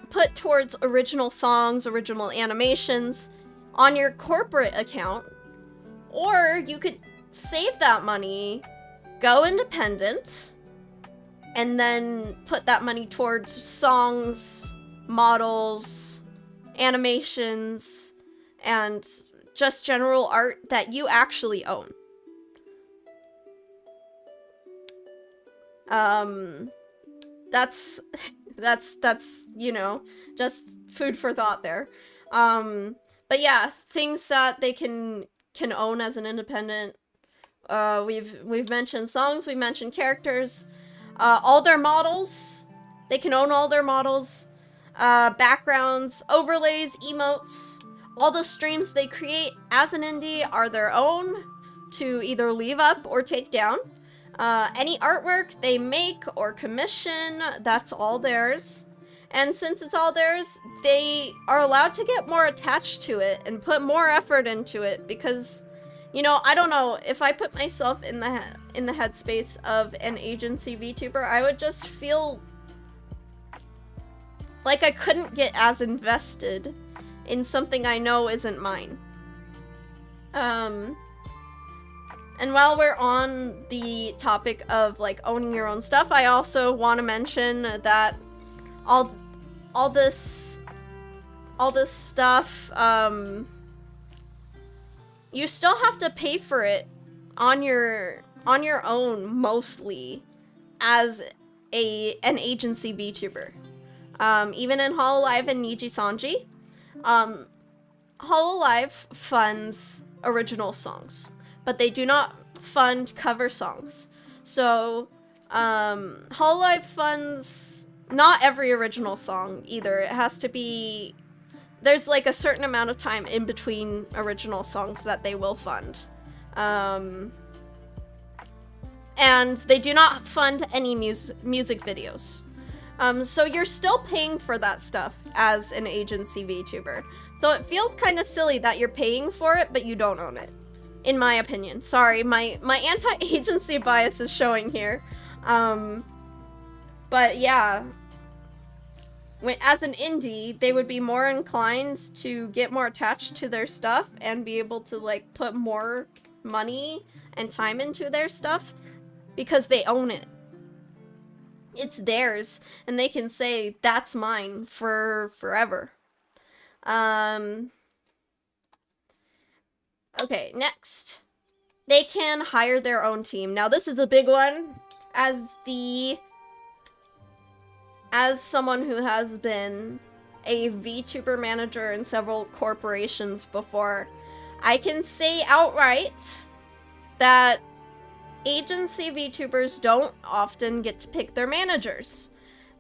put towards original songs, original animations on your corporate account, or you could save that money, go independent, and then put that money towards songs, models, animations, and just general art that you actually own. That's you know, just food for thought there. But yeah, things that they can own as an independent. We've mentioned songs, we mentioned characters, all their models. They can own all their models, backgrounds, overlays, emotes. All the streams they create as an indie are their own to either leave up or take down. Any artwork they make or commission, that's all theirs. And since it's all theirs, they are allowed to get more attached to it and put more effort into it, because, you know, I don't know, if I put myself in the headspace of an agency VTuber, I would just feel like I couldn't get as invested in something I know isn't mine. And while we're on the topic of like owning your own stuff, I also want to mention that all this stuff, you still have to pay for it on your own, mostly, as an agency VTuber. Even in Hololive and Nijisanji, Hololive funds original songs, but they do not fund cover songs. So, Hololive funds not every original song either. It has to be, there's like a certain amount of time in between original songs that they will fund. And they do not fund any music videos. So you're still paying for that stuff as an agency VTuber. So it feels kind of silly that you're paying for it, but you don't own it. In my opinion. Sorry, my anti-agency bias is showing here. But yeah. As an indie, they would be more inclined to get more attached to their stuff and be able to, like, put more money and time into their stuff because they own it. It's theirs, and they can say, that's mine for forever. Okay, next. They can hire their own team. Now, this is a big one. As someone who has been a VTuber manager in several corporations before, I can say outright that agency VTubers don't often get to pick their managers.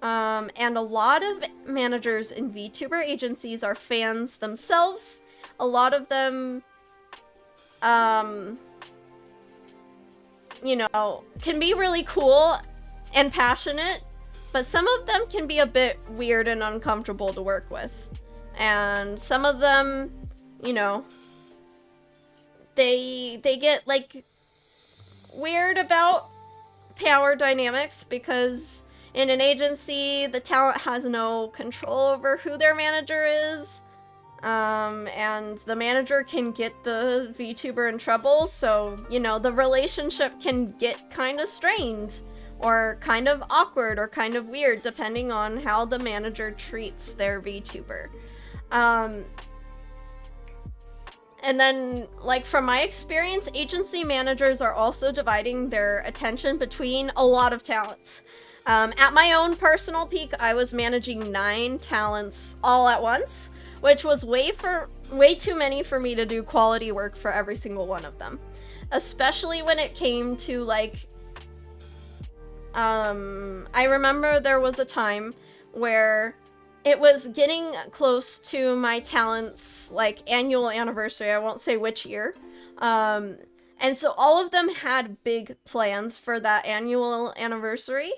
And a lot of managers in VTuber agencies are fans themselves. A lot of them, you know, can be really cool and passionate, but some of them can be a bit weird and uncomfortable to work with. And some of them, you know, they get, like, weird about power dynamics because in an agency, the talent has no control over who their manager is. And the manager can get the VTuber in trouble, so, you know, the relationship can get kind of strained, or kind of awkward, or kind of weird, depending on how the manager treats their VTuber. And then, like, from my experience, agency managers are also dividing their attention between a lot of talents. At my own personal peak, I was managing 9 talents all at once, which was way too many for me to do quality work for every single one of them. Especially when it came to, like, I remember there was a time where it was getting close to my talent's, like, annual anniversary. I won't say which year. And so all of them had big plans for that annual anniversary.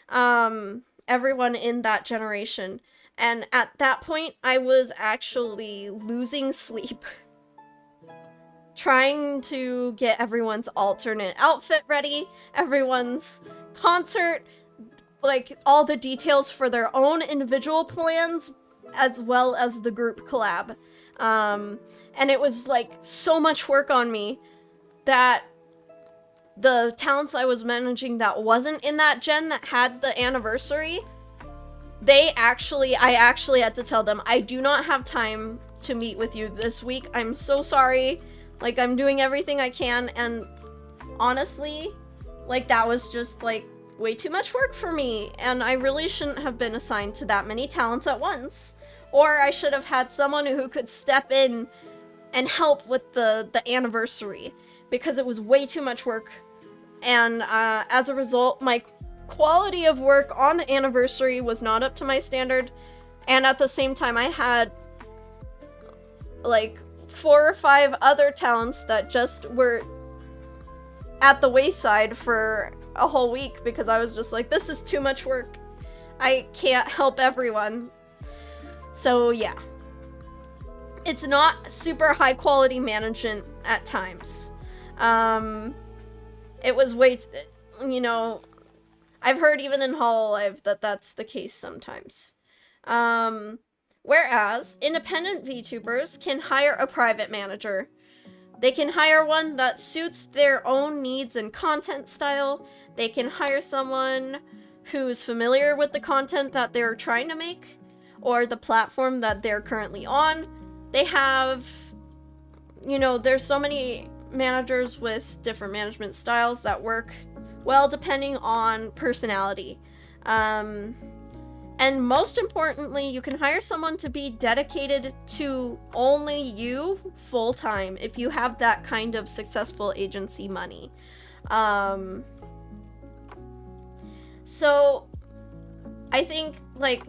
Everyone in that generation. And at that point, I was actually losing sleep. Trying to get everyone's alternate outfit ready, everyone's concert, like, all the details for their own individual plans, as well as the group collab. And it was, like, so much work on me that the talents I was managing that wasn't in that gen that had the anniversary, I actually had to tell them, I do not have time to meet with you this week. I'm so sorry. Like, I'm doing everything I can, and honestly, like, that was just, like, way too much work for me, and I really shouldn't have been assigned to that many talents at once. Or I should have had someone who could step in and help with the anniversary, because it was way too much work. And as a result, my quality of work on the anniversary was not up to my standard, and at the same time I had, like, 4 or 5 other talents that just were at the wayside for a whole week because I was just like, this is too much work. I can't help everyone. So yeah. It's not super high quality management at times. It was you know, I've heard even in Hololive that that's the case sometimes. Whereas independent VTubers can hire a private manager. They can hire one that suits their own needs and content style. They can hire someone who's familiar with the content that they're trying to make, or the platform that they're currently on. They have, you know, there's so many managers with different management styles that work well depending on personality. And most importantly, you can hire someone to be dedicated to only you full-time if you have that kind of successful agency money. So I think, like,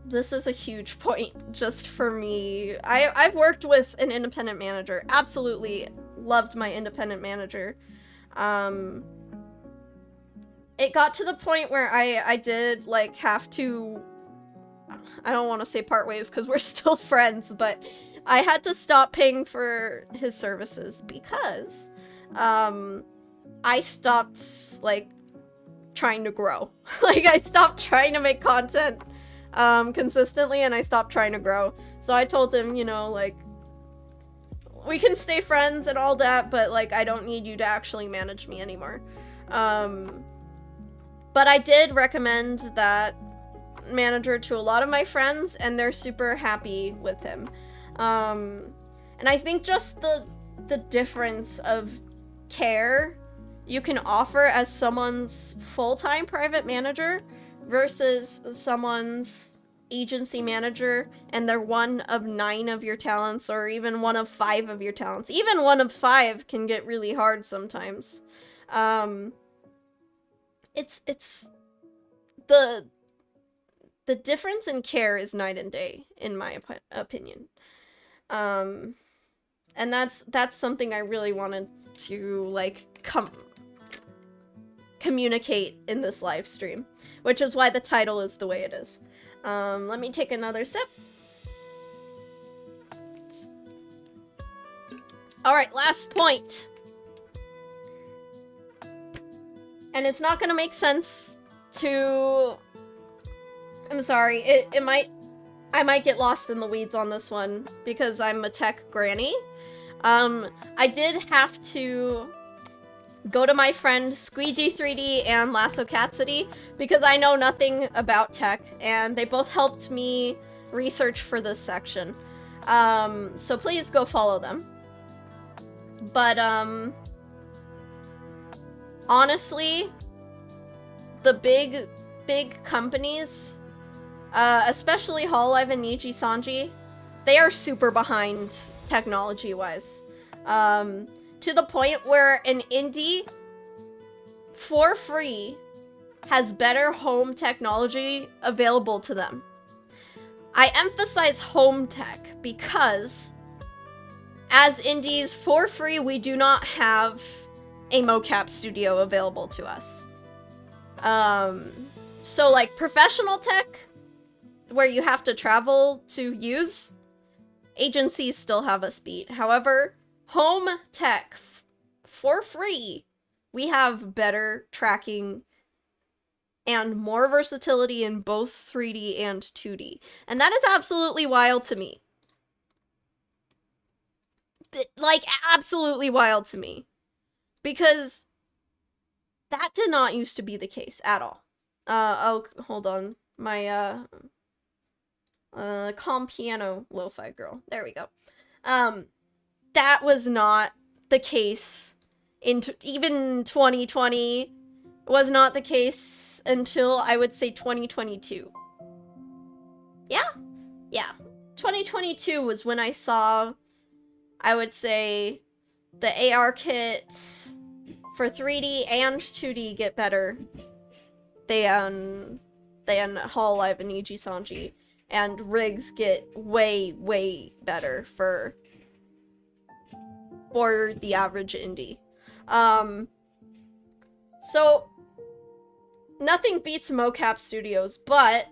this is a huge point just for me. I've worked with an independent manager. Absolutely loved my independent manager. it got to the point where I did like have to, I don't want to say part ways because we're still friends, but I had to stop paying for his services because I stopped like trying to grow. Like I stopped trying to make content consistently, and I stopped trying to grow. So I told him, you know, like, we can stay friends and all that, but like I don't need you to actually manage me anymore. But I did recommend that manager to a lot of my friends, and they're super happy with him. And I think just the difference of care you can offer as someone's full-time private manager versus someone's agency manager, and they're one of 9 of your talents, or even one of 5 of your talents. Even one of 5 can get really hard sometimes. It's the difference in care is night and day, in my opinion. And that's something I really wanted to like communicate in this live stream, which is why the title is the way it is. Let me take another sip. Alright, last point. And it's not gonna make sense to... I'm sorry, I might get lost in the weeds on this one because I'm a tech granny. I did have to go to my friend Squeegee3D and Lasso Catsidy because I know nothing about tech, and they both helped me research for this section. So please go follow them. But honestly, the big companies, especially Hololive and Niji Sanji, they are super behind technology-wise. To the point where an indie, for free, has better home technology available to them. I emphasize home tech because, as indies, for free, we do not have a mocap studio available to us. So like professional tech, where you have to travel to use, agencies still have us beat. However, home tech, for free, we have better tracking and more versatility in both 3D and 2D. And that is absolutely wild to me. Like, absolutely wild to me. Because that did not used to be the case at all. Oh, hold on. My, calm piano lo-fi girl. There we go. That was not the case in even 2020. Was not the case until, I would say, 2022. Yeah? Yeah. 2022 was when I saw, I would say, the AR kit for 3D and 2D get better than Hololive and Niji Sanji, and rigs get way better for the average indie. So nothing beats mocap studios, but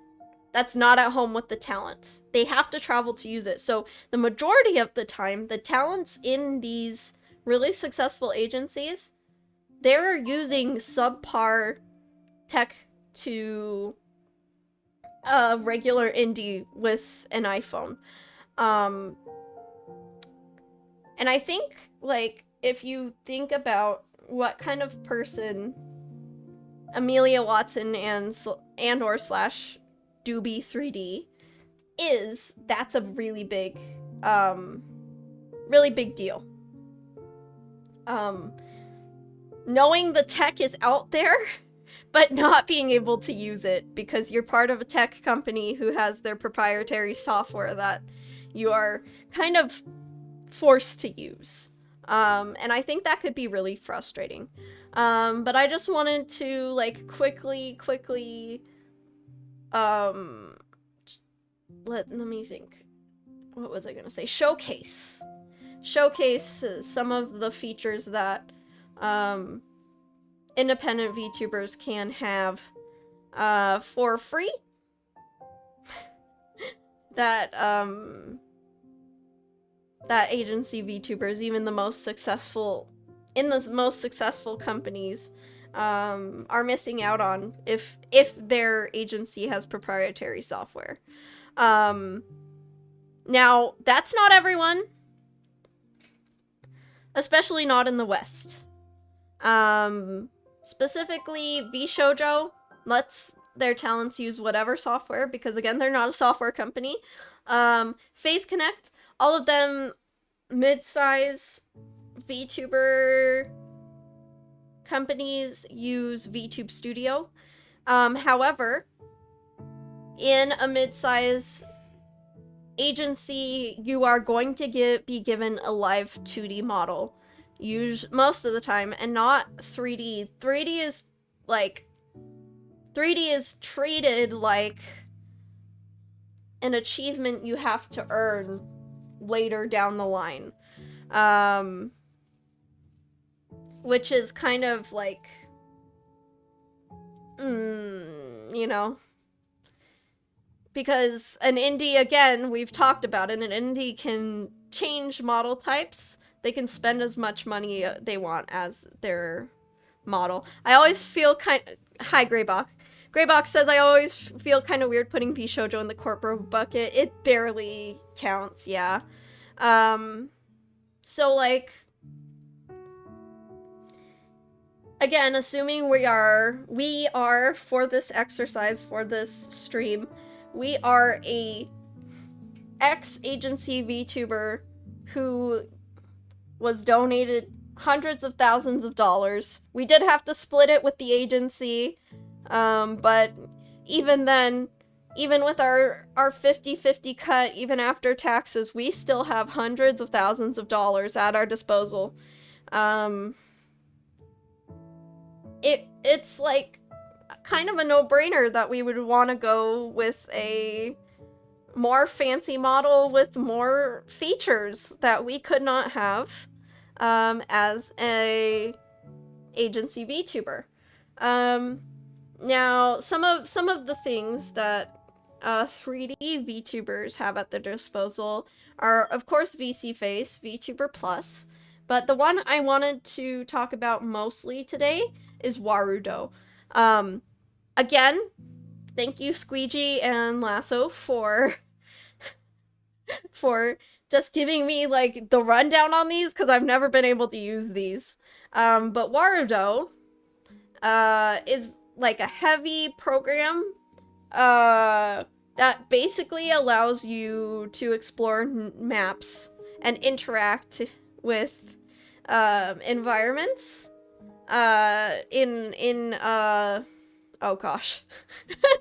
that's not at home with the talent. They have to travel to use it. So the majority of the time, the talents in these really successful agencies, they're using subpar tech to a regular indie with an iPhone. And I think, like, if you think about what kind of person Amelia Watson and or slash Doobie 3D is, that's a really big deal. Knowing the tech is out there, but not being able to use it because you're part of a tech company who has their proprietary software that you are kind of forced to use. And I think that could be really frustrating. But I just wanted to, like, quickly, let me think. What was I gonna say? Showcase some of the features that independent VTubers can have for free. That agency VTubers, even the most successful companies, are missing out on if their agency has proprietary software. Now, that's not everyone, especially not in the West. Specifically, VShojo lets their talents use whatever software, because again, they're not a software company. Face Connect, all of them mid-size VTuber companies use VTube Studio. However, in a mid-size agency, you are going to be given a live 2D model most of the time, and not 3D. 3D is treated like an achievement you have to earn later down the line. Which is kind of like, you know, because an indie, again, we've talked about it, an indie can change model types. They can spend as much money they want as their model. I always feel hi, Greybach. Greybach says, I always feel kind of weird putting VShojo in the corporate bucket. It barely counts, yeah. So, like, again, assuming we are, for this exercise, for this stream, we are a ex-agency VTuber who was donated hundreds of thousands of dollars. We did have to split it with the agency, but even then, even with our 50-50 cut, even after taxes, we still have hundreds of thousands of dollars at our disposal. It's like kind of a no-brainer that we would want to go with a more fancy model with more features that we could not have as a agency VTuber. Now, some of the things that 3D VTubers have at their disposal are, of course, VC Face, VTuber Plus, but the one I wanted to talk about mostly today is Warudo. Again, thank you, Squeegee and Lasso, for just giving me, like, the rundown on these, because I've never been able to use these. But Warudo is, like, a heavy program that basically allows you to explore maps and interact with environments oh gosh.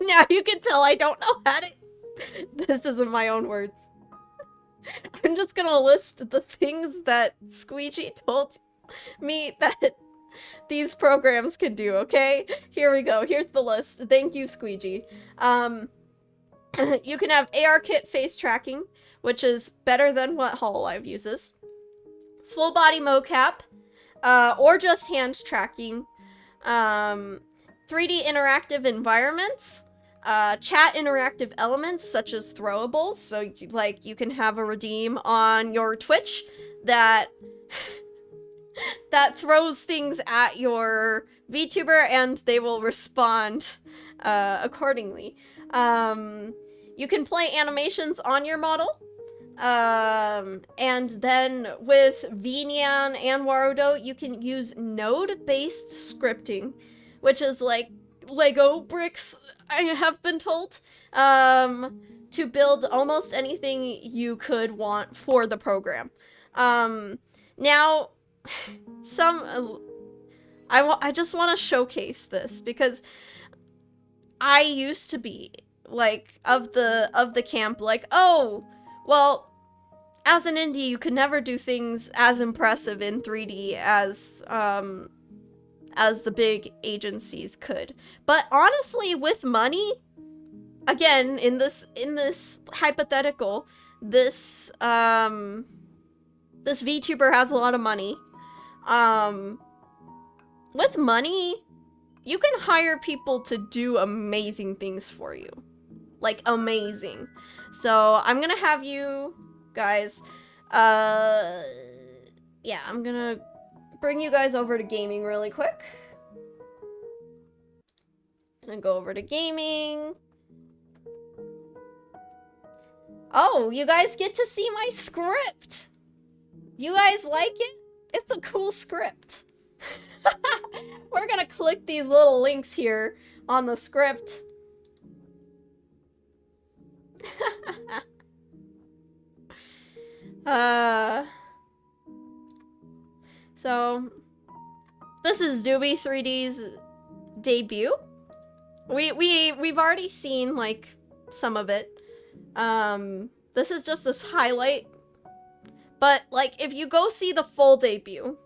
Now you can tell I don't know how to... This isn't my own words. I'm just gonna list the things that Squeegee told me that these programs can do, okay? Here we go. Here's the list. Thank you, Squeegee. You can have ARKit face tracking, which is better than what HoloLive uses. Full body mocap, or just hand tracking. 3D interactive environments. Chat interactive elements such as throwables, so like you can have a redeem on your Twitch that throws things at your VTuber and they will respond accordingly. You can play animations on your model, and then with VNyan and Warudo you can use node-based scripting, which is like Lego bricks, I have been told, to build almost anything you could want for the program. Now, I just want to showcase this because I used to be like of the camp like, oh, well, as an indie you could never do things as impressive in 3D as the big agencies could. But honestly, with money, again, in this hypothetical, this VTuber has a lot of money. With money, you can hire people to do amazing things for you. Like, amazing. So, I'm gonna have you guys, yeah, I'm gonna bring you guys over to gaming really quick. Gonna go over to gaming. Oh, you guys get to see my script. You guys like it? It's a cool script. We're gonna click these little links here on the script. So this is Doobie 3D's debut. We've already seen like some of it. This is just this highlight. But like if you go see the full debut,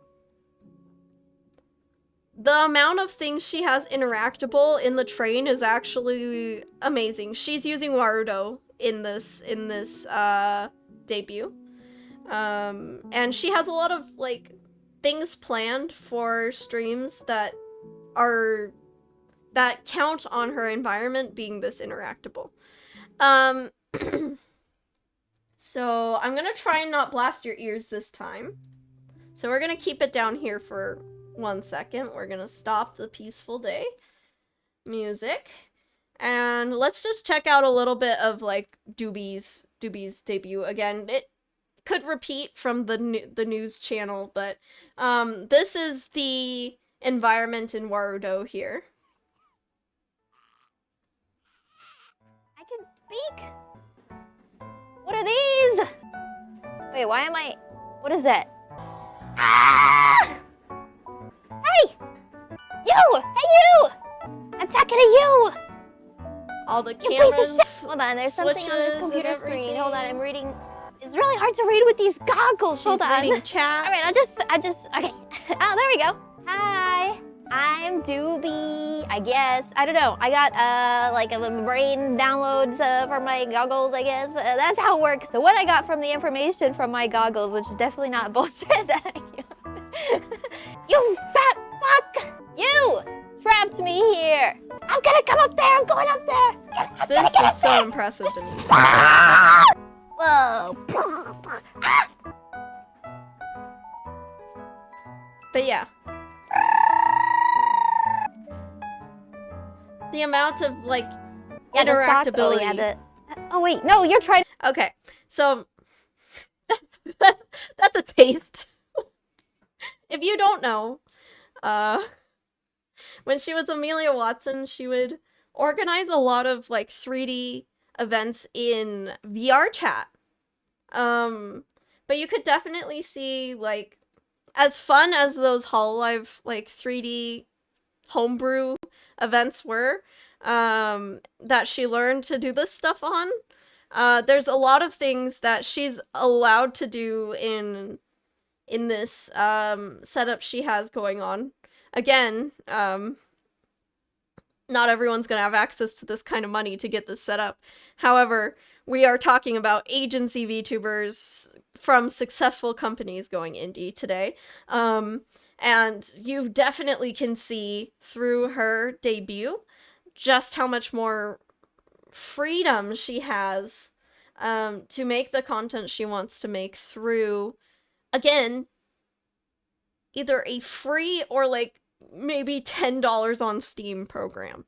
the amount of things she has interactable in the train is actually amazing. She's using Warudo in this debut. And she has a lot of like things planned for streams that count on her environment being this interactable. So I'm gonna try and not blast your ears this time. So we're gonna keep it down here for 1 second. We're gonna stop the peaceful day music. And let's just check out a little bit of like Doobie's debut again. It could repeat from the news channel, but this is the environment in Warudo here. I can speak? What are these? Wait, why am I... What is that? Ah! Hey! You! Hey, you! I'm talking to you! All the You piece of cameras. shit! Hold on, there's something on this computer screen. Hold on, I'm reading... It's really hard to read with these goggles. Hold on. Reading chat. All right, I just, okay. Oh, there we go. Hi, I'm Doobie, I guess. I don't know. I got, like a brain downloads for my goggles, I guess. That's how it works. So what I got from the information from my goggles, which is definitely not bullshit. You fat fuck! You trapped me here. I'm gonna come up there. I'm going up there. This is so impressive to me. Whoa. But yeah. The amount of like interactability. Oh wait, no, you're trying. Okay, so that's a taste. If you don't know, when she was Amelia Watson, she would organize a lot of like 3D events in VR chat. But you could definitely see like as fun as those HoloLive like 3D homebrew events were, that she learned to do this stuff on. There's a lot of things that she's allowed to do in this setup she has going on. Again, not everyone's gonna have access to this kind of money to get this set up. However, we are talking about agency VTubers from successful companies going indie today. And you definitely can see through her debut just how much more freedom she has to make the content she wants to make through, again, either a free or like maybe $10 on Steam program.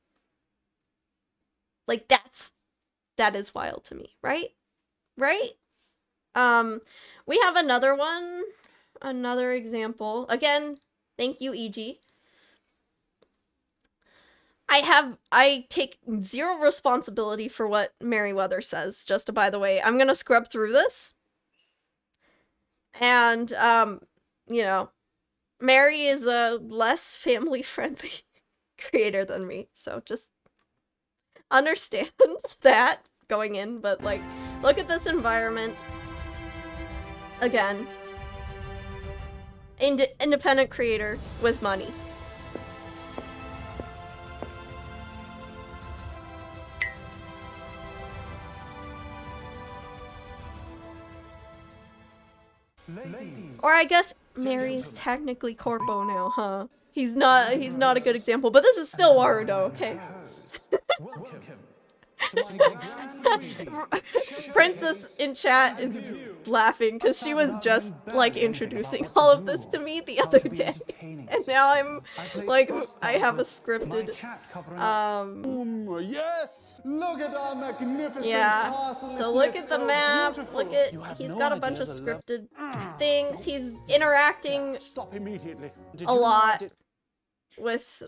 Like that is wild to me, right? Right? We have another one, another example. Again, thank you, EG. I take zero responsibility for what Merryweather says, just by the way. I'm gonna scrub through this. And, you know, Mary is a less family-friendly creator than me, so just understand that going in, but like, look at this environment. Again, independent creator with money. Or I guess Mary's technically corpo now, huh? He's not a good example, but this is still Warudo, okay? Princess in chat is laughing because she was just like introducing all of this to me the other day, and now I'm like, I have a scripted Yes, look at our magnificent yeah, castle. so look at the map, look at, he's got a bunch of scripted things, he's interacting Stop immediately. Did a you lot did- with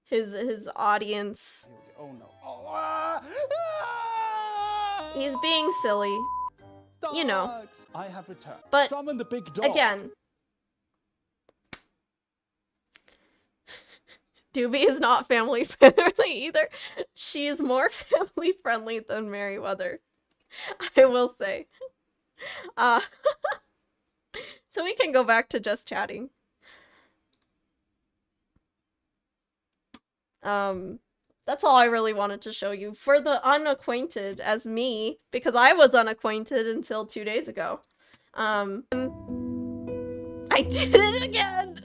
his audience. Oh no. Oh, ah! He's being silly, you know. Dogs! I have returned. But summon the big dog. again, Doobie is not family friendly either. She is more family friendly than Merryweather, I will say. So we can go back to just chatting. That's all I really wanted to show you. For the unacquainted as me, because I was unacquainted until 2 days ago. I did it again!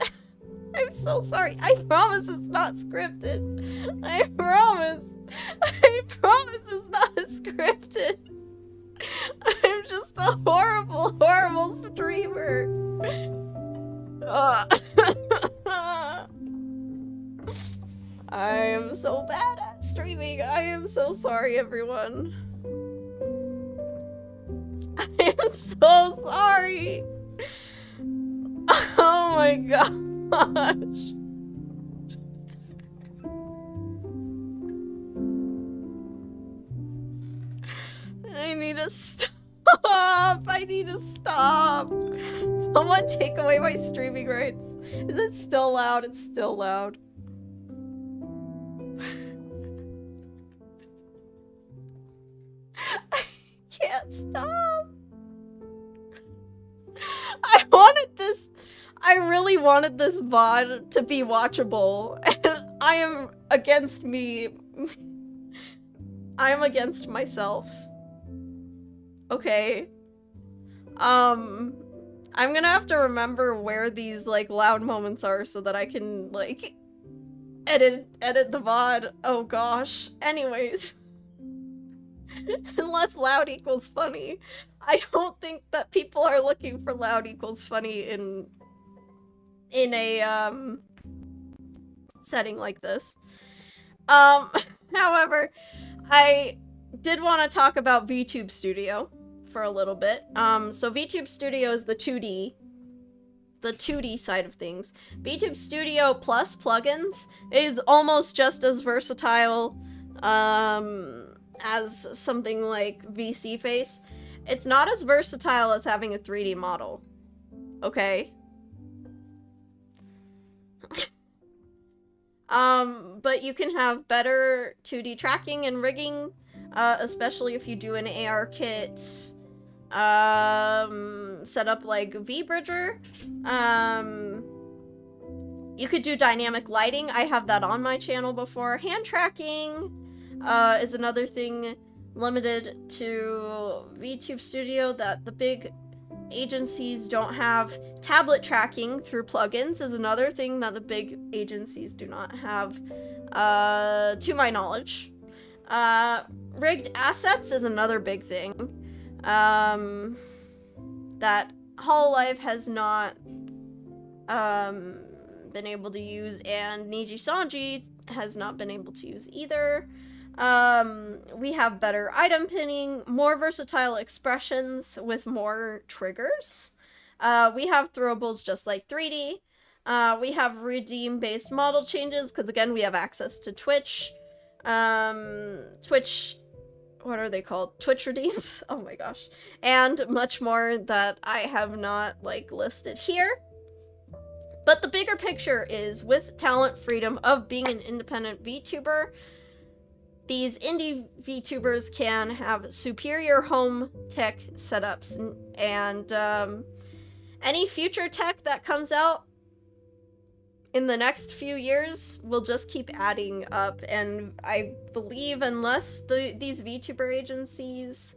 I'm so sorry. I promise it's not scripted. I promise. I promise it's not scripted. I'm just a horrible, horrible streamer. I am so bad at streaming. I am so sorry, everyone. I am so sorry. Oh my gosh. I need to stop. I need to stop. Someone take away my streaming rights. Is it still loud? It's still loud. I can't stop. I really wanted this VOD to be watchable, and I am against me. I am against myself. Okay. I'm gonna have to remember where these, like, loud moments are so that I can, like, edit the VOD. Oh gosh. Anyways. Unless loud equals funny. I don't think that people are looking for loud equals funny in a, setting like this. However, I did want to talk about VTube Studio for a little bit. So VTube Studio is the 2D side of things. VTube Studio plus plugins is almost just as versatile, as something like VC Face. It's not as versatile as having a 3D model. Okay? But you can have better 2D tracking and rigging, especially if you do an AR kit, set up like VBridger. You could do dynamic lighting. I have that on my channel before. Hand tracking, is another thing limited to VTube Studio that the big agencies don't have. Tablet tracking through plugins is another thing that the big agencies do not have, to my knowledge. Rigged assets is another big thing, that Hololive has not, been able to use, and Niji Sanji has not been able to use either. We have better item pinning, more versatile expressions with more triggers. We have throwables just like 3D. We have redeem-based model changes, because again, we have access to Twitch. Twitch, what are they called? Twitch redeems? Oh my gosh. And much more that I have not, like, listed here. But the bigger picture is, with talent freedom of being an independent VTuber, these indie VTubers can have superior home tech setups, and any future tech that comes out in the next few years will just keep adding up, and I believe unless these VTuber agencies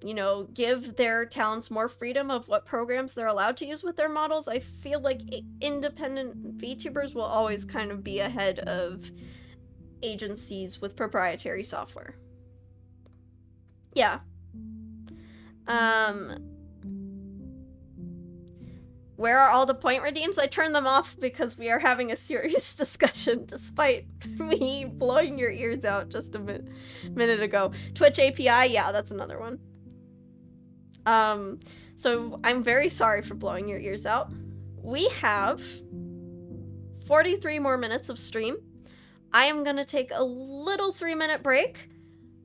you know, give their talents more freedom of what programs they're allowed to use with their models, I feel like independent VTubers will always kind of be ahead of agencies with proprietary software. Yeah. Where are all the point redeems? I turned them off because we are having a serious discussion despite me blowing your ears out just a minute ago. Twitch API, yeah, that's another one. So I'm very sorry for blowing your ears out. We have 43 more minutes of stream. I am gonna take a little 3-minute break.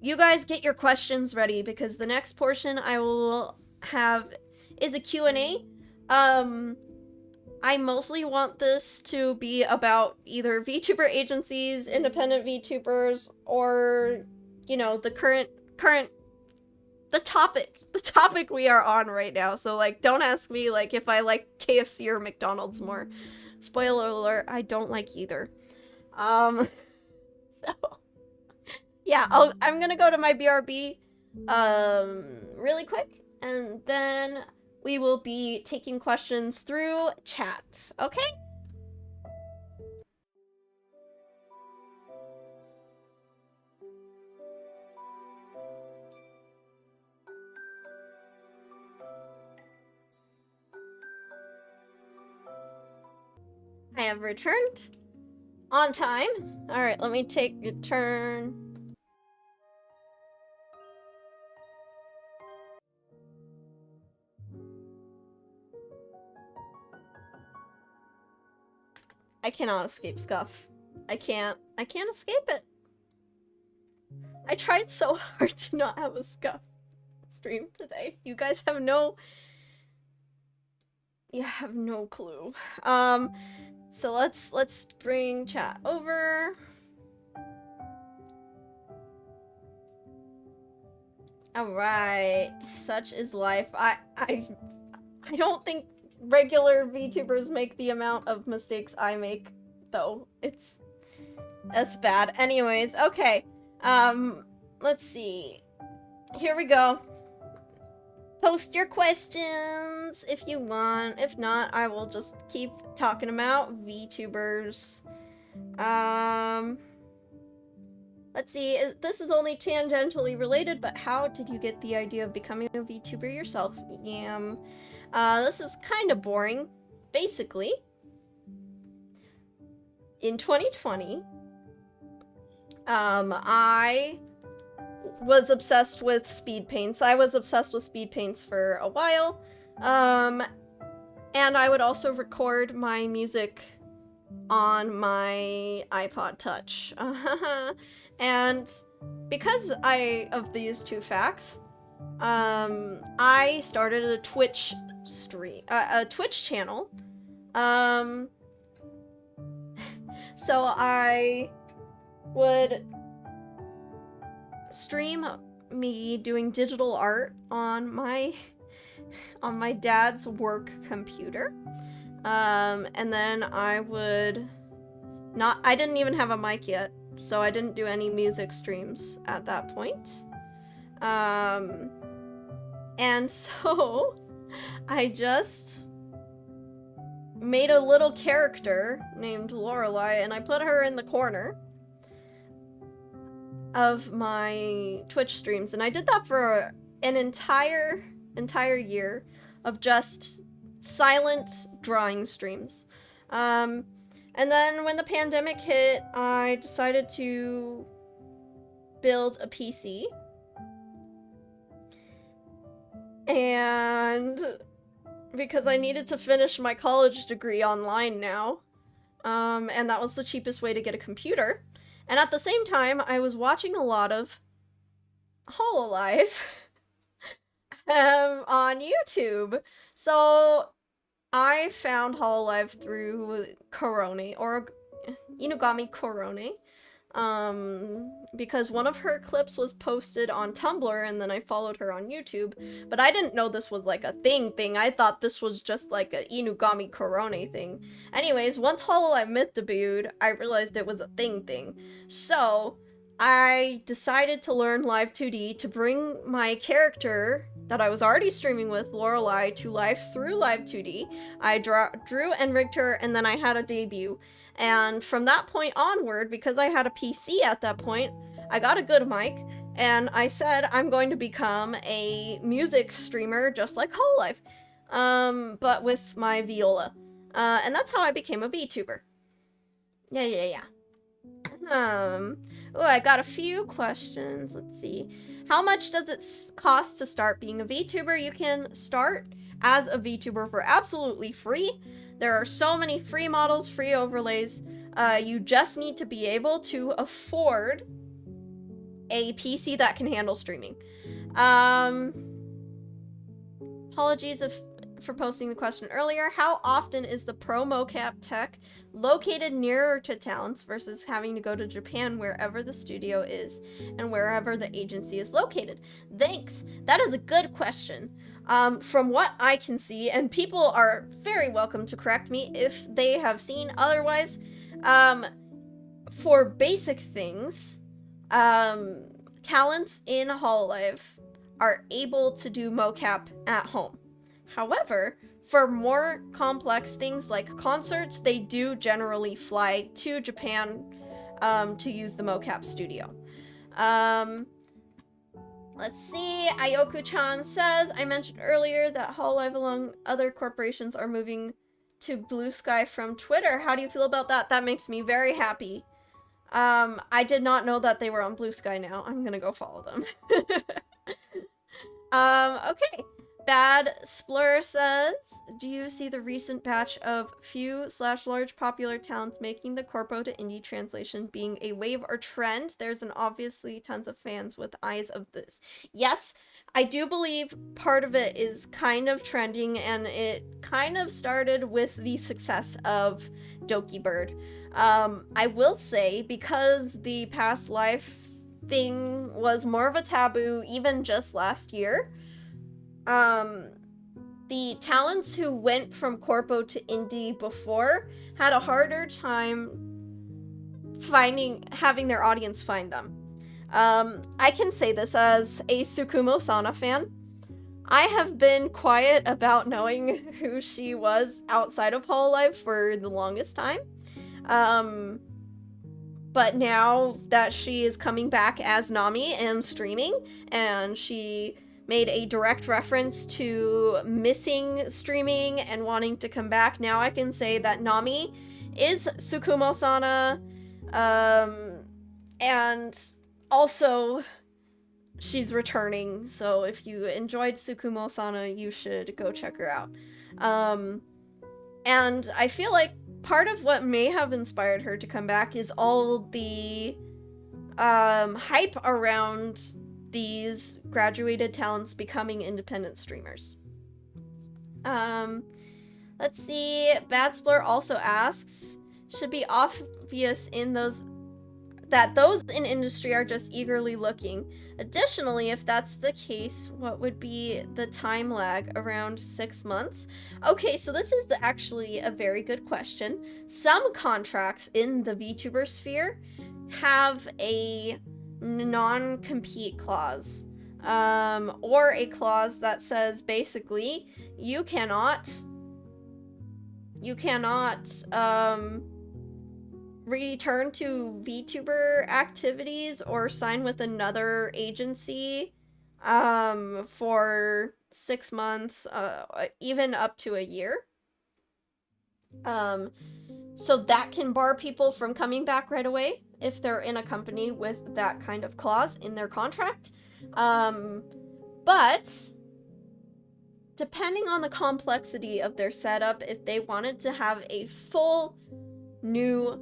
You guys get your questions ready because the next portion I will have is a Q&A. I mostly want this to be about either VTuber agencies, independent VTubers, or, you know, the topic we are on right now. So, like, don't ask me, like, if I like KFC or McDonald's more. Spoiler alert, I don't like either. So, yeah, I'm gonna go to my BRB, really quick, and then we will be taking questions through chat, okay? I have returned on time. All right, let me take a turn. I cannot escape Scuff. I can't escape it. I tried so hard to not have a Scuff stream today. You guys have no... You have no clue. So let's bring chat over. Alright, such is life. I don't think regular VTubers make the amount of mistakes I make, though. That's bad. Anyways, okay. Let's see. Here we go. Post your questions if you want. If not, I will just keep talking about VTubers. Let's see. This is only tangentially related, but how did you get the idea of becoming a VTuber yourself? Yeah. This is kind of boring. Basically, in 2020, I was obsessed with speed paints. I was obsessed with speed paints for a while. And I would also record my music on my iPod Touch. And because of these two facts, I started a Twitch channel. So I would stream me doing digital art on my dad's work computer. And then I didn't even have a mic yet, so I didn't do any music streams at that point. And so I just made a little character named Lorelei, and I put her in the corner of my Twitch streams, and I did that for an entire year of just silent drawing streams. And then when the pandemic hit, I decided to build a PC. And because I needed to finish my college degree online now, and that was the cheapest way to get a computer. And at the same time, I was watching a lot of Hololive on YouTube. So I found Hololive through Korone, or Inugami Korone, because one of her clips was posted on Tumblr, and then I followed her on YouTube. But I didn't know this was like a thing. I thought this was just like a Inugami Korone thing. Anyways, once Hololive Myth debuted, I realized it was a thing. So I decided to learn Live 2D to bring my character that I was already streaming with, Lorelei, to life through Live 2D. I drew and rigged her, and then I had a debut. And from that point onward, because I had a PC at that point, I got a good mic, and I said I'm going to become a music streamer just like Hololive, but with my viola. And that's how I became a VTuber. Yeah. Oh, I got a few questions. Let's see. How much does it cost to start being a VTuber? You can start as a VTuber for absolutely free. There are so many free models, free overlays. You just need to be able to afford a PC that can handle streaming. Apologies for posting the question earlier. How often is the pro mocap tech located nearer to talents versus having to go to Japan wherever the studio is and wherever the agency is located? Thanks. That is a good question. From what I can see, and people are very welcome to correct me if they have seen otherwise, for basic things, talents in Hololive are able to do mocap at home. However, for more complex things like concerts, they do generally fly to Japan to use the mocap studio. Let's see, Ayoku-chan says, I mentioned earlier that Hololive along other corporations are moving to Blue Sky from Twitter. How do you feel about that? That makes me very happy. I did not know that they were on Blue Sky now. I'm gonna go follow them. Okay. Bad Splur says, do you see the recent batch of few/large popular talents making the corpo to indie translation being a wave or trend? There's obviously tons of fans with eyes of this. Yes, I do believe part of it is kind of trending, and it kind of started with the success of Doki Bird. I will say, because the past life thing was more of a taboo even just last year, the talents who went from corpo to indie before had a harder time having their audience find them. I can say this as a Tsukumo Sana fan. I have been quiet about knowing who she was outside of Hololive for the longest time. But now that she is coming back as Nami and streaming, and she made a direct reference to missing streaming and wanting to come back, now I can say that Nami is Tsukumo Sana, and also she's returning, so if you enjoyed Tsukumo Sana, you should go check her out. And I feel like part of what may have inspired her to come back is all the hype around these graduated talents becoming independent streamers. Let's see, Bad Splur also asks, should be obvious that those in industry are just eagerly looking. Additionally, if that's the case, what would be the time lag? Around 6 months? Okay, so this is actually a very good question. Some contracts in the VTuber sphere have a non-compete clause, or a clause that says basically you cannot return to VTuber activities or sign with another agency for 6 months, even up to a year. So that can bar people from coming back right away if they're in a company with that kind of clause in their contract. But depending on the complexity of their setup, if they wanted to have a full new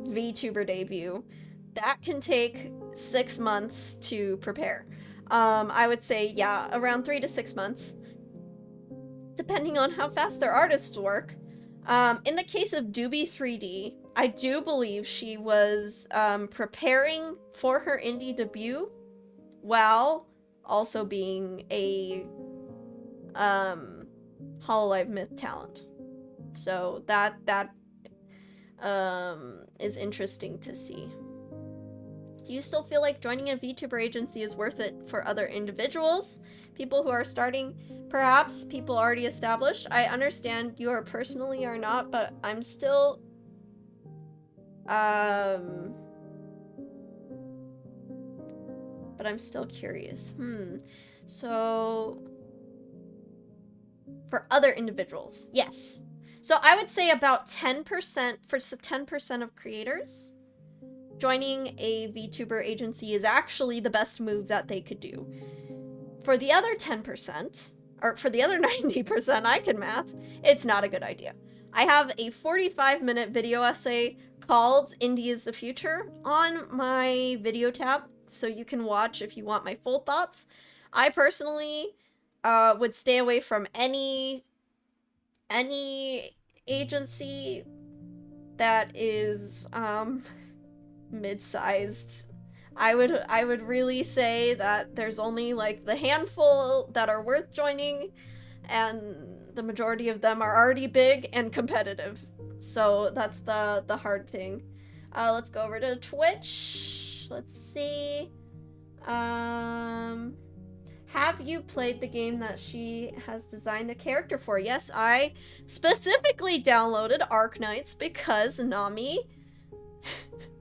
VTuber debut, that can take 6 months to prepare. I would say, yeah, around 3 to 6 months, depending on how fast their artists work. In the case of Doobie3D, I do believe she was preparing for her indie debut while also being a Hololive Myth talent. So that is interesting to see. Do you still feel like joining a VTuber agency is worth it for other individuals? People who are starting, perhaps people already established? I understand you are personally are not, but I'm still... But I'm still curious. So... For other individuals, yes. So I would say about 10%, for 10% of creators, joining a VTuber agency is actually the best move that they could do. For the other 10%, or for the other 90%, I can math, it's not a good idea. I have a 45-minute video essay called Indie is the Future on my video tab, so you can watch if you want my full thoughts. I personally would stay away from any agency that is mid-sized. I would really say that there's only like the handful that are worth joining, and the majority of them are already big and competitive. So that's the hard thing. Let's go over to Twitch. Let's see. Have you played the game that she has designed the character for? Yes, I specifically downloaded Arknights because Nami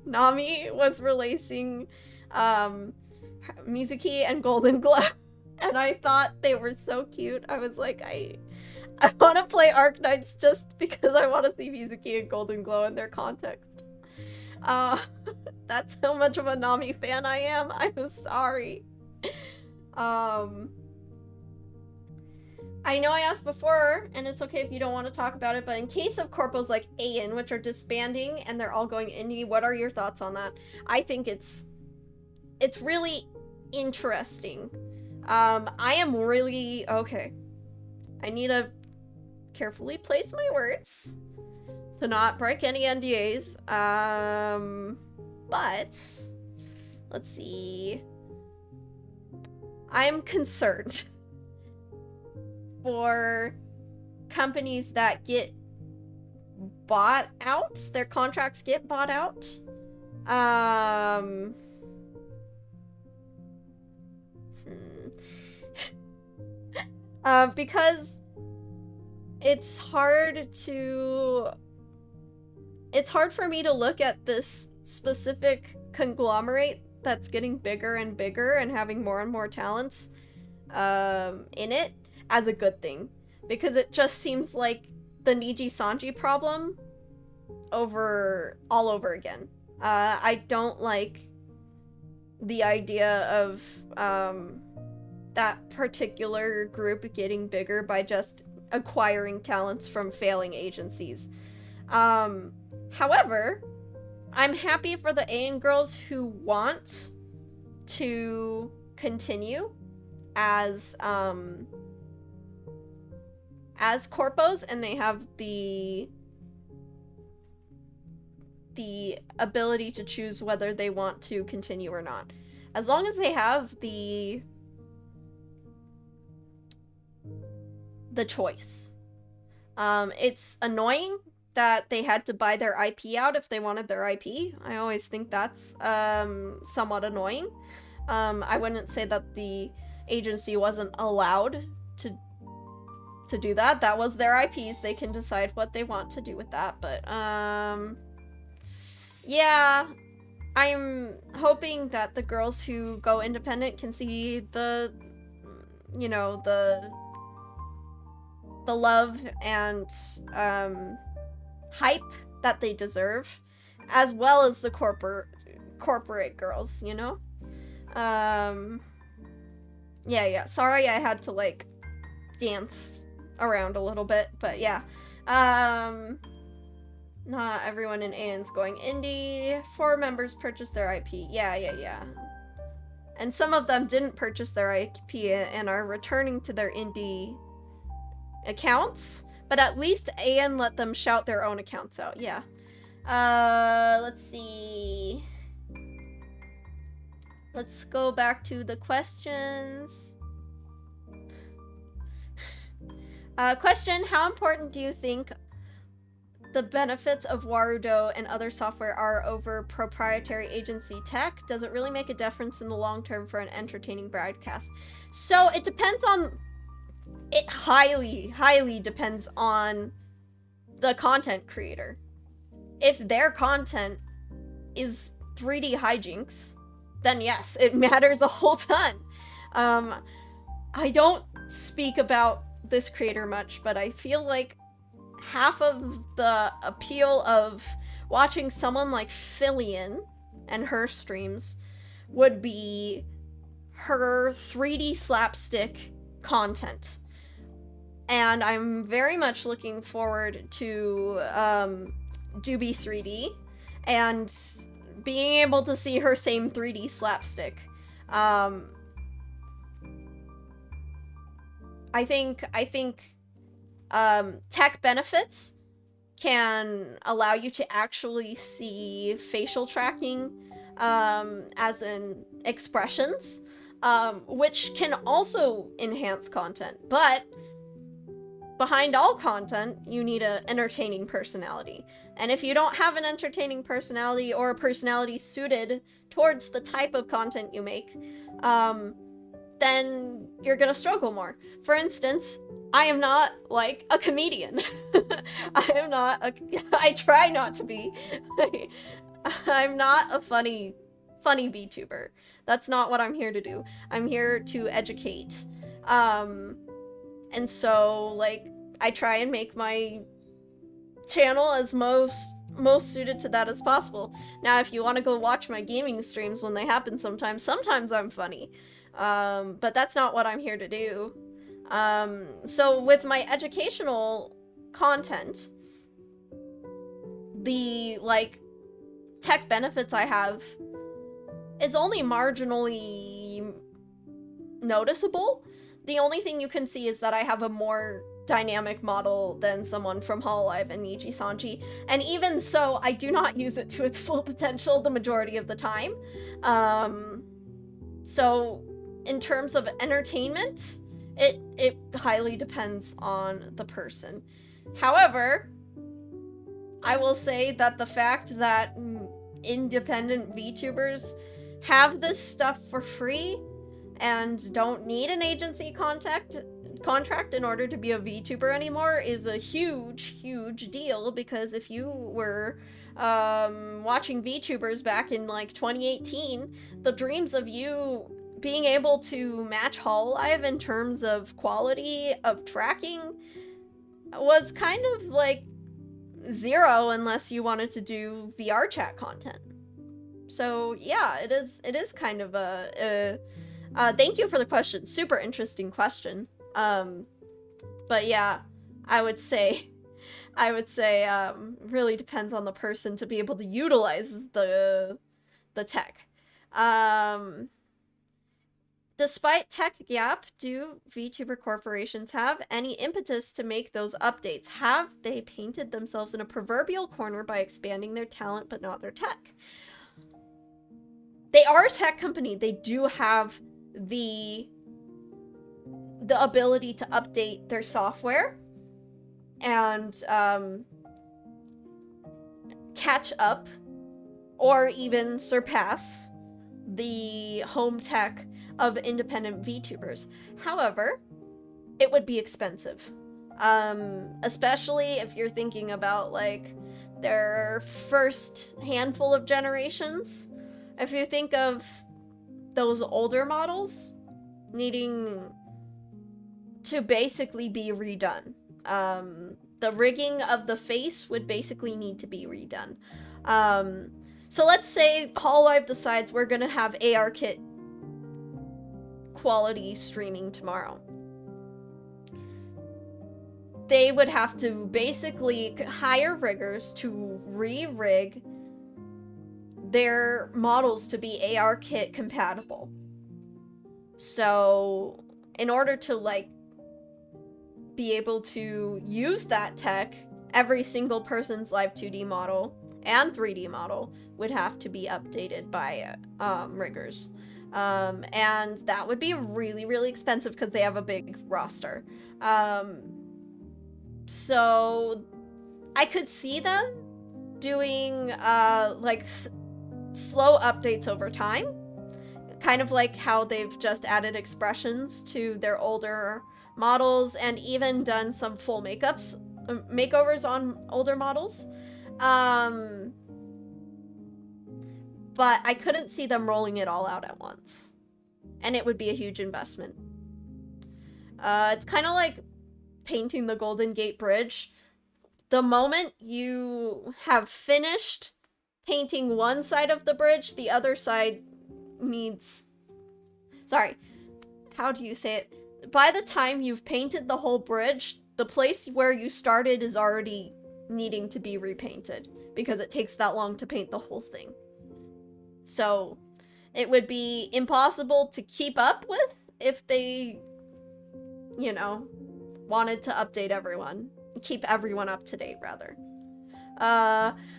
was releasing Mizuki and Golden Glow, and I thought they were so cute. I was like, I want to play Arknights just because I want to see Mizuki and Golden Glow in their context. That's how much of a Nami fan I am. I'm sorry. I know I asked before, and it's okay if you don't want to talk about it, but in case of corpos like Ayan, which are disbanding and they're all going indie, what are your thoughts on that? I think it's really interesting. I am really... Okay. I need to carefully place my words to not break any NDAs. But... Let's see... I'm concerned for companies that get bought out, their contracts get bought out. Because it's hard for me to look at this specific conglomerate that's getting bigger and bigger and having more and more talents in it as a good thing, because it just seems like the Niji Sanji problem all over again. I don't like the idea of that particular group getting bigger by just acquiring talents from failing agencies. However, I'm happy for the Ayan girls who want to continue as corpos, and they have the ability to choose whether they want to continue or not. As long as they have the choice. It's annoying that they had to buy their IP out if they wanted their IP. I always think that's somewhat annoying. I wouldn't say that the agency wasn't allowed to do that. That was their IPs. They can decide what they want to do with that. But yeah, I'm hoping that the girls who go independent can see the love and hype that they deserve, as well as the corporate girls, you know? Yeah, sorry I had to, like, dance around a little bit, but yeah. Not everyone in Ayan's going indie. 4 members purchased their IP. Yeah. And some of them didn't purchase their IP and are returning to their indie accounts, but at least Ayan let them shout their own accounts out. Yeah. Let's see. Let's go back to the questions. Question: how important do you think the benefits of Warudo and other software are over proprietary agency tech, does it really make a difference in the long term for an entertaining broadcast? So it depends on, it highly depends on the content creator. If their content is 3D hijinks, then yes, it matters a whole ton. I don't speak about this creator much, but I feel like half of the appeal of watching someone like Fillion and her streams would be her 3D slapstick content. And I'm very much looking forward to Doobie 3D and being able to see her same 3D slapstick. I think tech benefits can allow you to actually see facial tracking, as in expressions, which can also enhance content. But behind all content, you need an entertaining personality. And if you don't have an entertaining personality or a personality suited towards the type of content you make, then you're gonna struggle more. For instance, I am not like a comedian. I try not to be. I'm not a funny VTuber. That's not what I'm here to do. I'm here to educate. And so, like, I try and make my channel as most suited to that as possible. Now, if you want to go watch my gaming streams when they happen sometimes I'm funny. But that's not what I'm here to do. So with my educational content, the, like, tech benefits I have is only marginally noticeable. The only thing you can see is that I have a more dynamic model than someone from Hololive and Niji Sanji, and even so, I do not use it to its full potential the majority of the time. So in terms of entertainment, it highly depends on the person. However, I will say that the fact that independent VTubers have this stuff for free and don't need an agency contract in order to be a VTuber anymore is a huge deal, because if you were watching VTubers back in like 2018, the dreams of you being able to match Hololive in terms of quality of tracking was kind of like zero unless you wanted to do VR chat content. So yeah, it is kind of a thank you for the question. Super interesting question. But yeah, I would say really depends on the person to be able to utilize the tech. Despite tech gap, do VTuber corporations have any impetus to make those updates? Have they painted themselves in a proverbial corner by expanding their talent but not their tech? They are a tech company. They do have the ability to update their software and catch up or even surpass the home tech of independent VTubers. However, it would be expensive. Especially if you're thinking about like their first handful of generations. If you think of those older models needing to basically be redone. The rigging of the face would basically need to be redone. So let's say Hololive decides we're gonna have ARKit quality streaming tomorrow. They would have to basically hire riggers to re-rig their models to be ARKit compatible. So in order to like be able to use that tech, every single person's live 2D model and 3D model would have to be updated by riggers. And that would be really expensive because they have a big roster. So I could see them doing like slow updates over time, kind of like how they've just added expressions to their older models and even done some full makeovers on older models. But I couldn't see them rolling it all out at once, and it would be a huge investment. It's kind of like painting the Golden Gate Bridge. The moment you have finished painting one side of the bridge, the other side needs... Sorry, how do you say it? By the time you've painted the whole bridge, the place where you started is already needing to be repainted, because it takes that long to paint the whole thing. So it would be impossible to keep up with if they, you know, wanted to update everyone. Keep everyone up to date, rather.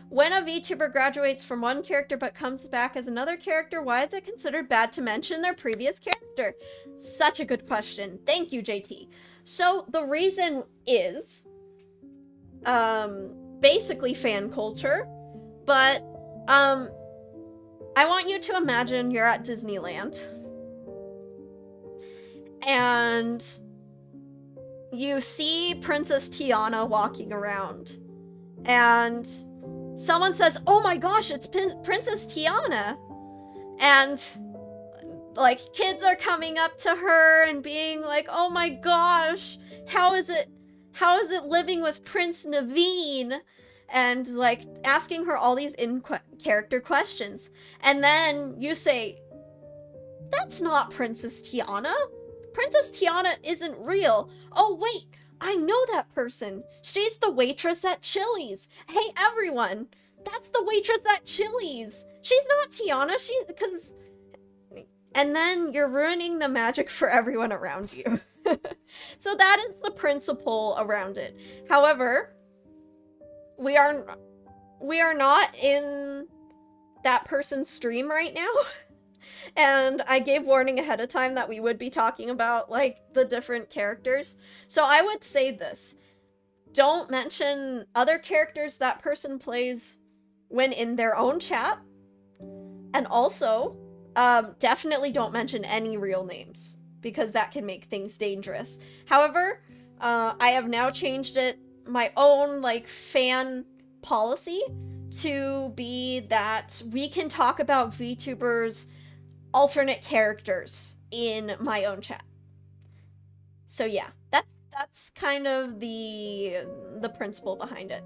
When a VTuber graduates from one character but comes back as another character, why is it considered bad to mention their previous character? Such a good question. Thank you, JT. So the reason is basically fan culture, but I want you to imagine you're at Disneyland and you see Princess Tiana walking around and someone says, "Oh my gosh, it's Princess Tiana," and like kids are coming up to her and being like, "Oh my gosh, how is it living with Prince Naveen?" and like asking her all these in-character questions. And then you say, "That's not Princess Tiana. Princess Tiana isn't real. Oh wait, I know that person. She's the waitress at Chili's. Hey everyone, that's the waitress at Chili's. She's not Tiana, because..." And then you're ruining the magic for everyone around you. So that is the principle around it. However, we are not in that person's stream right now. And I gave warning ahead of time that we would be talking about, like, the different characters. So I would say this. Don't mention other characters that person plays when in their own chat. And also, definitely don't mention any real names, because that can make things dangerous. However, I have now changed my own, like, fan policy to be that we can talk about VTubers' alternate characters in my own chat. So yeah, that's kind of the principle behind it.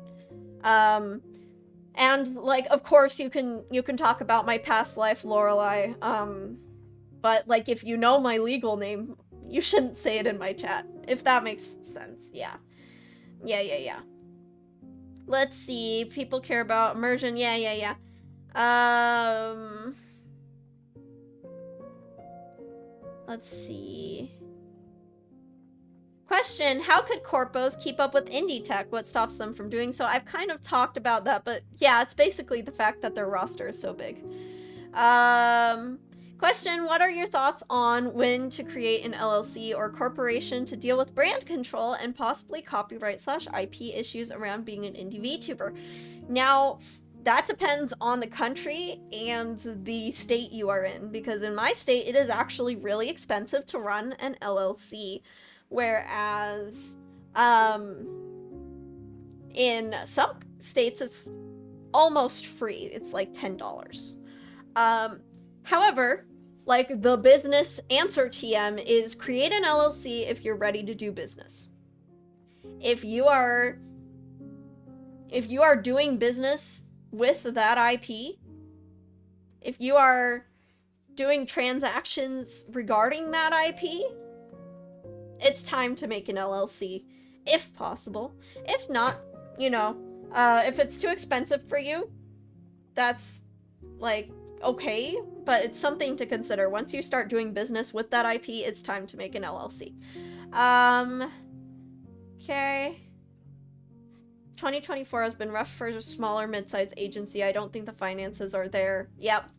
And like, of course, you can talk about my past life, Lorelei. But like, if you know my legal name, you shouldn't say it in my chat, if that makes sense. Yeah. Let's see. People care about immersion. Yeah. Let's see. Question, how could corpos keep up with indie tech? What stops them from doing so? I've kind of talked about that, but yeah, it's basically the fact that their roster is so big. Question, what are your thoughts on when to create an LLC or corporation to deal with brand control and possibly copyright/IP issues around being an indie VTuber? Now, that depends on the country and the state you are in, because in my state, it is actually really expensive to run an LLC, whereas in some states, it's almost free. It's like $10. However, like, the business answer TM is create an LLC if you're ready to do business. If you are doing business with that IP, if you are doing transactions regarding that IP, it's time to make an LLC, if possible. If not, you know, if it's too expensive for you, that's, like, okay, but it's something to consider. Once you start doing business with that IP, it's time to make an LLC. Okay. 2024 has been rough for a smaller mid-sized agency. I don't think the finances are there. Yep.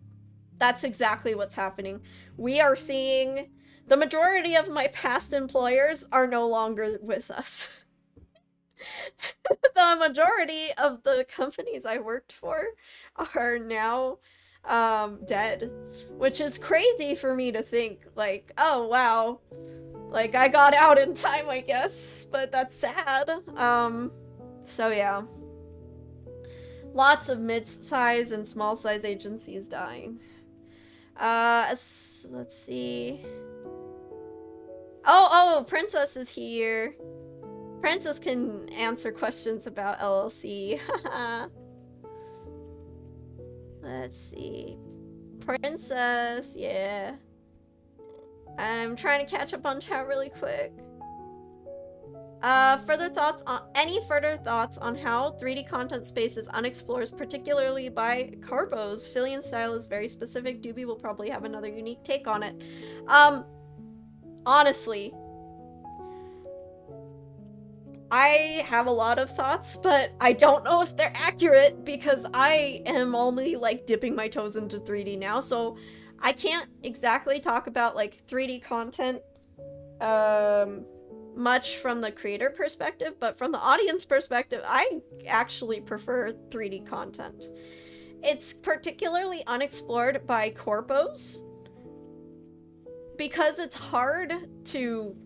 That's exactly what's happening. We are seeing the majority of my past employers are no longer with us. the majority of the companies I worked for are now dead, which is crazy for me to think, like, oh wow, like I got out in time, I guess, but that's sad. So yeah, lots of mid-size and small-size agencies dying. Let's see. Oh, Princess is here. Princess can answer questions about LLC. Let's see. Princess, yeah. I'm trying to catch up on chat really quick. Any further thoughts on how 3D content space is unexplored, particularly by Carpos? Fillion style is very specific. Doobie will probably have another unique take on it. Honestly, I have a lot of thoughts, but I don't know if they're accurate because I am only like dipping my toes into 3D now, so I can't exactly talk about like 3D content much from the creator perspective, but from the audience perspective, I actually prefer 3D content. It's particularly unexplored by corpos because it's hard to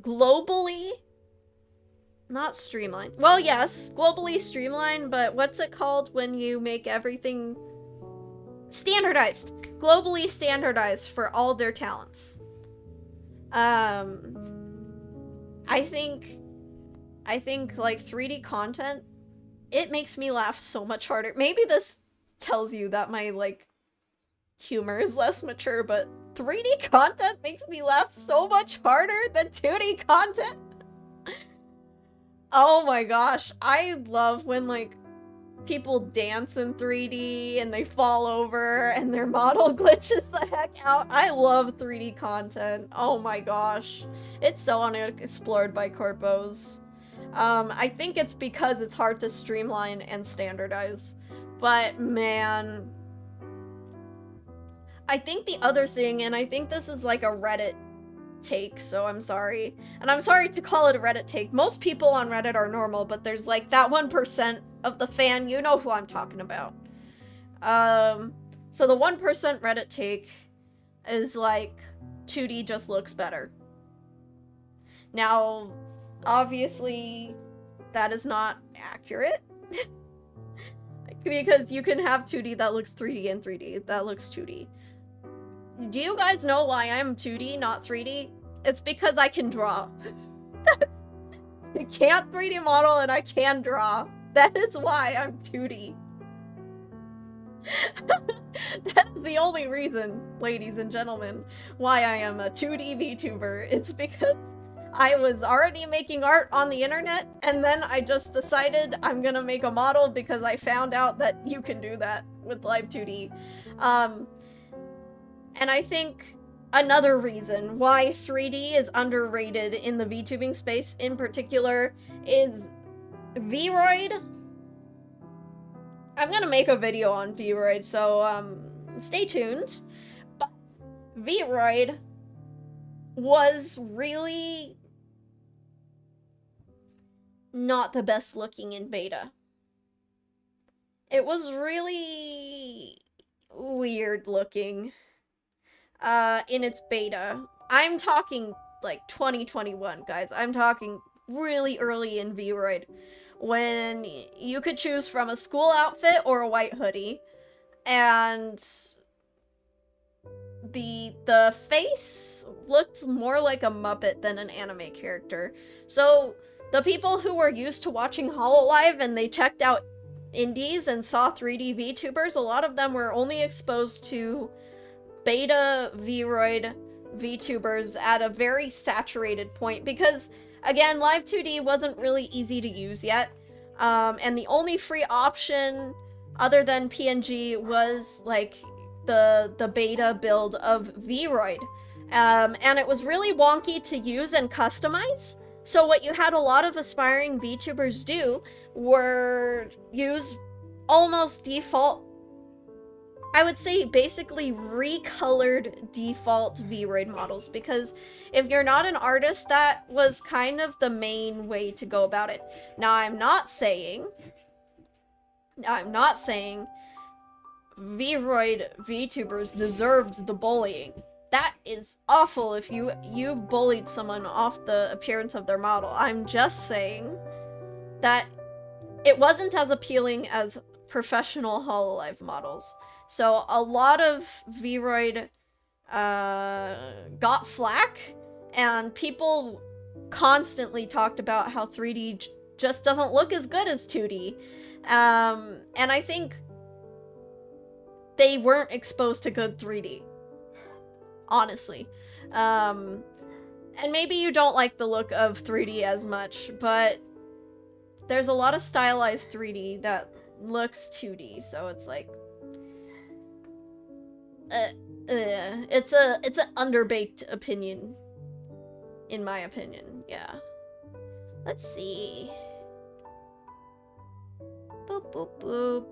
globally not streamline. Well, yes, globally streamline, but what's it called when you make everything standardized? Globally standardized for all their talents. I think like 3D content, it makes me laugh so much harder. Maybe this tells you that my like humor is less mature, but 3D content makes me laugh so much harder than 2D content. Oh my gosh, I love when like people dance in 3D and they fall over and their model glitches the heck out. I love 3D content. Oh my gosh. It's so unexplored by corpos. I think it's because it's hard to streamline and standardize. But man, I think the other thing, and I think this is like a Reddit take, so I'm sorry. And I'm sorry to call it a Reddit take. Most people on Reddit are normal, but there's like that 1% of the fan, you know who I'm talking about. So the 1% Reddit take is like 2D just looks better. Now, obviously, that is not accurate. Because you can have 2D that looks 3D and 3D that looks 2D. Do you guys know why I'm 2D, not 3D? It's because I can draw. I can't 3D model and I can draw. That is why I'm 2D. That is the only reason, ladies and gentlemen, why I am a 2D VTuber. It's because I was already making art on the internet, and then I just decided I'm gonna make a model because I found out that you can do that with Live 2D. And I think another reason why 3D is underrated in the VTubing space in particular is Vroid. I'm gonna make a video on Vroid, so stay tuned. But Vroid was really not the best looking in beta. It was really weird looking in its beta. I'm talking like 2021, guys. I'm talking really early in Vroid, when you could choose from a school outfit or a white hoodie, and the face looked more like a Muppet than an anime character. So the people who were used to watching Hololive and they checked out indies and saw 3D VTubers, a lot of them were only exposed to beta Vroid VTubers at a very saturated point, because again, Live 2D wasn't really easy to use yet, and the only free option other than PNG was like the beta build of Vroid, and it was really wonky to use and customize. So what you had a lot of aspiring VTubers do were use almost default I would say basically recolored default V-Roid models, because if you're not an artist, that was kind of the main way to go about it. Now, I'm not saying V-Roid VTubers deserved the bullying. That is awful if you bullied someone off the appearance of their model. I'm just saying that it wasn't as appealing as professional Hololive models. So a lot of V-Roid got flack, and people constantly talked about how 3D just doesn't look as good as 2D. And I think they weren't exposed to good 3D. Honestly. And maybe you don't like the look of 3D as much, but there's a lot of stylized 3D that looks 2D, so it's like it's an underbaked opinion, in my opinion. Yeah. Let's see. Boop boop boop.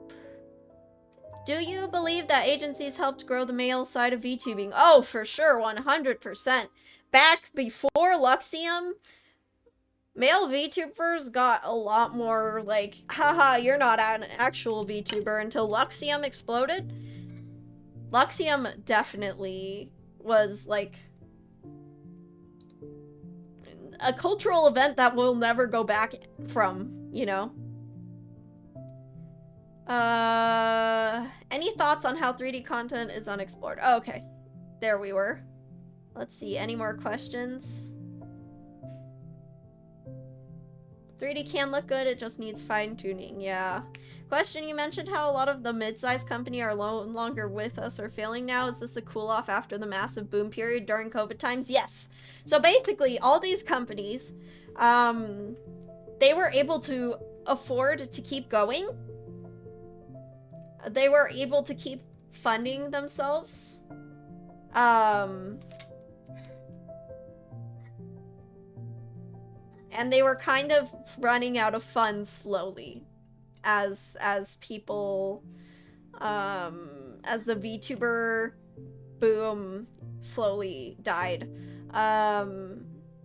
Do you believe that agencies helped grow the male side of VTubing? Oh, for sure, 100%. Back before Luxium, male VTubers got a lot more like, haha, you're not an actual VTuber, until Luxium exploded. Luxium definitely was like a cultural event that we'll never go back from, you know? Any thoughts on how 3D content is unexplored? Oh, okay. There we were. Let's see, any more questions? 3D can look good, it just needs fine-tuning, yeah. Question, you mentioned how a lot of the mid-sized company are no longer with us or failing now. Is this the cool-off after the massive boom period during COVID times? Yes. So basically, all these companies, they were able to afford to keep going. They were able to keep funding themselves. And they were kind of running out of funds slowly as people, as the VTuber boom slowly died.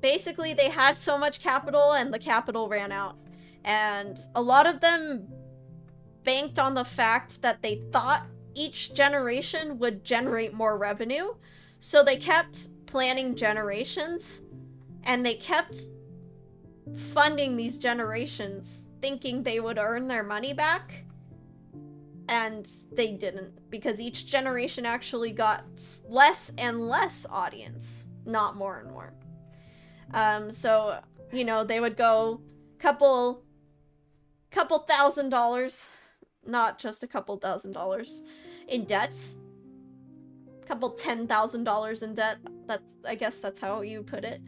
Basically, they had so much capital and the capital ran out. And a lot of them banked on the fact that they thought each generation would generate more revenue. So they kept planning generations, and they kept funding these generations thinking they would earn their money back, and they didn't, because each generation actually got less and less audience, not more and more. So, you know, they would go couple $1,000s, not just a couple $1,000s, in debt. Couple $10,000 in debt. I guess that's how you put it.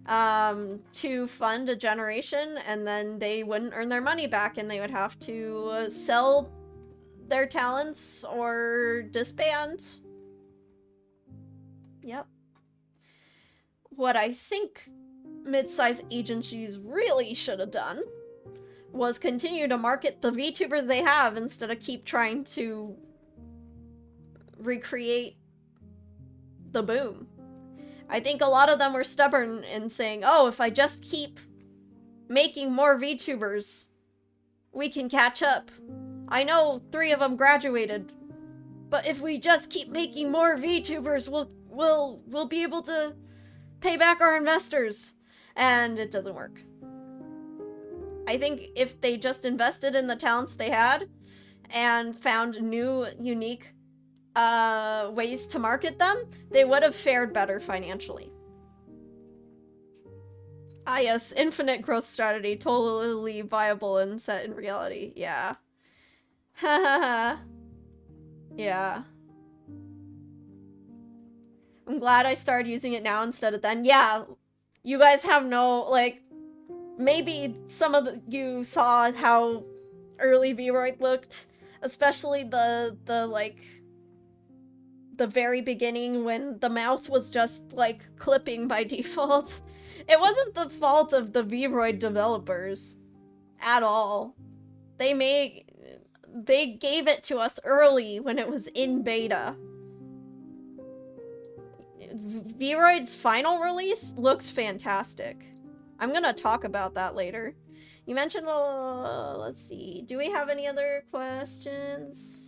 To fund a generation, and then they wouldn't earn their money back, and they would have to sell their talents or disband. Yep. What I think mid-size agencies really should have done was continue to market the VTubers they have instead of keep trying to recreate the boom. I think a lot of them were stubborn in saying, oh, if I just keep making more VTubers, we can catch up. I know 3 of them graduated, but if we just keep making more VTubers, we'll be able to pay back our investors. And it doesn't work. I think if they just invested in the talents they had and found new, unique ways to market them, they would have fared better financially. Ah yes, infinite growth strategy, totally viable and set in reality. Yeah. Hahaha. Yeah. I'm glad I started using it now instead of then. Yeah, you guys have no, like, maybe some of you saw how early V-Roid looked, especially the very beginning when the mouth was just, like, clipping by default. It wasn't the fault of the V-Roid developers at all. They they gave it to us early when it was in beta. Vroid's final release looks fantastic. I'm gonna talk about that later. You mentioned, let's see, do we have any other questions?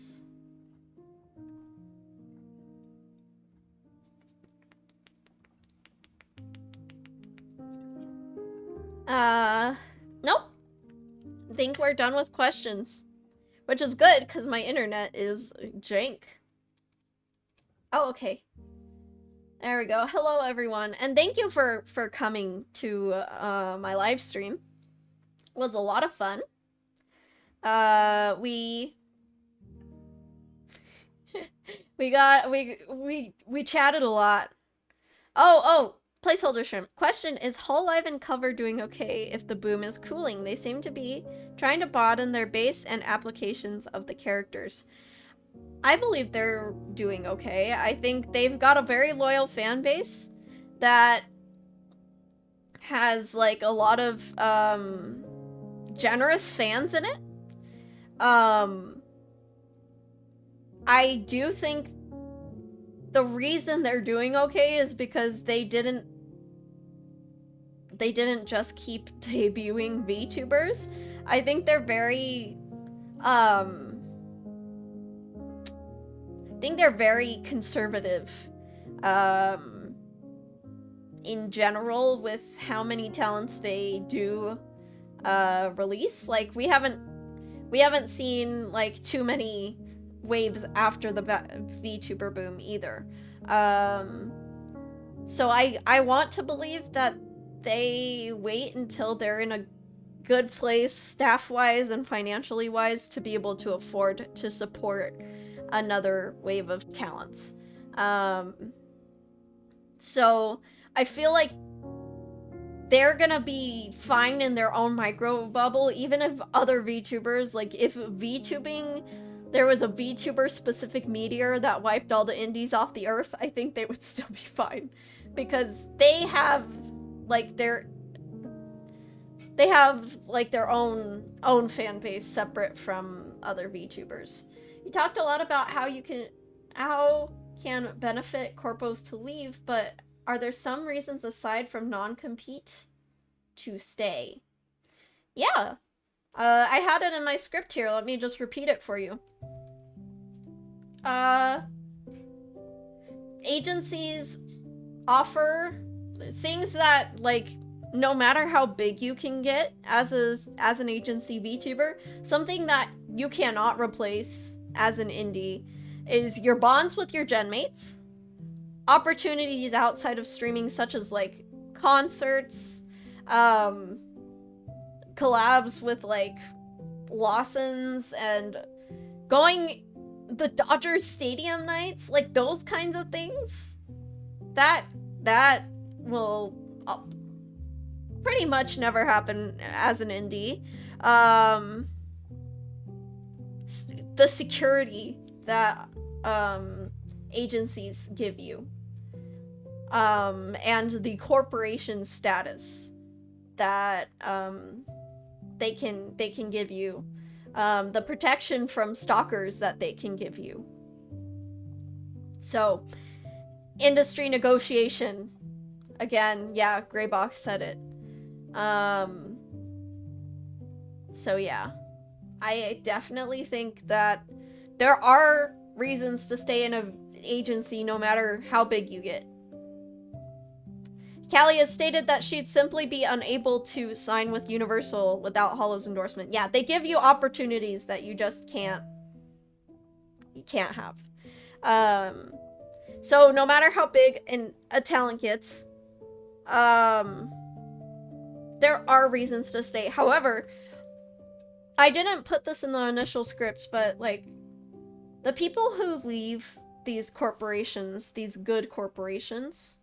Nope. I think we're done with questions. Which is good, because my internet is jank. Oh, okay. There we go. Hello, everyone. And thank you for coming to my live stream. It was a lot of fun. We chatted a lot. Oh, placeholder shrimp. Question, is Hololive and Cover doing okay if the boom is cooling? They seem to be trying to broaden their base and applications of the characters. I believe they're doing okay. I think they've got a very loyal fan base that has like a lot of generous fans in it. I do think the reason they're doing okay is because they didn't just keep debuting VTubers. I think they're very conservative in general with how many talents they do release. Like we haven't seen like too many waves after the VTuber boom either. So I want to believe that they wait until they're in a good place staff-wise and financially wise to be able to afford to support another wave of talents. So I feel like they're gonna be fine in their own micro bubble, even if other VTubers, like if VTubing, there was a VTuber specific meteor that wiped all the indies off the earth, I think they would still be fine. Because they have like their own fan base separate from other VTubers. You talked a lot about how can benefit corpos to leave, but are there some reasons aside from non-compete to stay? Yeah. I had it in my script here. Let me just repeat it for you. Agencies offer things that, like, no matter how big you can get as an agency VTuber, something that you cannot replace as an indie is your bonds with your gen mates, opportunities outside of streaming such as like concerts, collabs with like Lawson's and going the Dodgers stadium nights, like those kinds of things. That will pretty much never happen as an indie. The security that agencies give you, and the corporation status that they can give you, the protection from stalkers that they can give you. So, industry negotiation. Again, yeah, Greybox said it. So yeah, I definitely think that there are reasons to stay in an agency no matter how big you get. Callie has stated that she'd simply be unable to sign with Universal without Hollow's endorsement. Yeah, they give you opportunities that you just can't have. So no matter how big a talent gets, there are reasons to stay. However, I didn't put this in the initial script, but like the people who leave these corporations, these good corporations,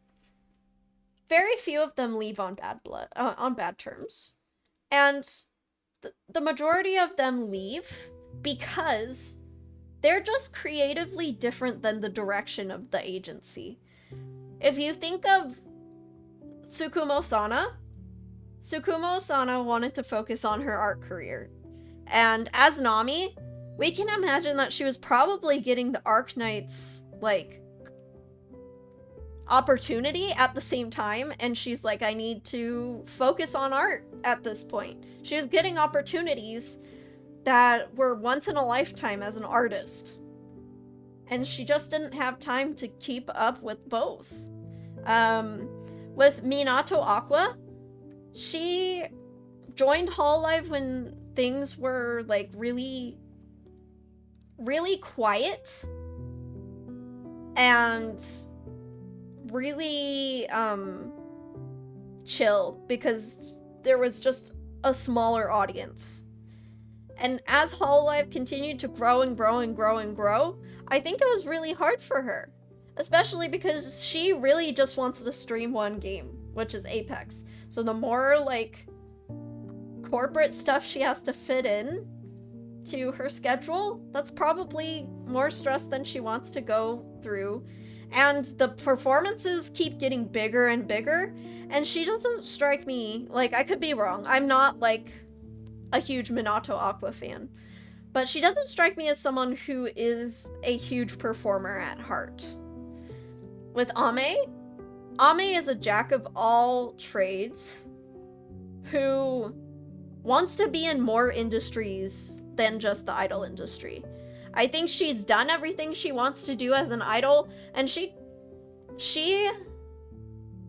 very few of them leave on bad terms. And the majority of them leave because they're just creatively different than the direction of the agency. If you think of Tsukumo Sana wanted to focus on her art career. And as Nami, we can imagine that she was probably getting the Arknights, like, opportunity at the same time, and she's like, I need to focus on art at this point. She was getting opportunities that were once in a lifetime as an artist, and she just didn't have time to keep up with both. With Minato Aqua, she joined Hololive when things were like really quiet and really chill, because there was just a smaller audience. And as Hololive continued to grow and grow and grow and grow, I think it was really hard for her, especially because she really just wants to stream one game, which is Apex. So the more like corporate stuff she has to fit in to her schedule, that's probably more stress than she wants to go through. And the performances keep getting bigger and bigger, and she doesn't strike me, like, I could be wrong, I'm not like a huge Minato Aqua fan, but she doesn't strike me as someone who is a huge performer at heart. With Ame is a jack of all trades who wants to be in more industries than just the idol industry. I think she's done everything she wants to do as an idol, and she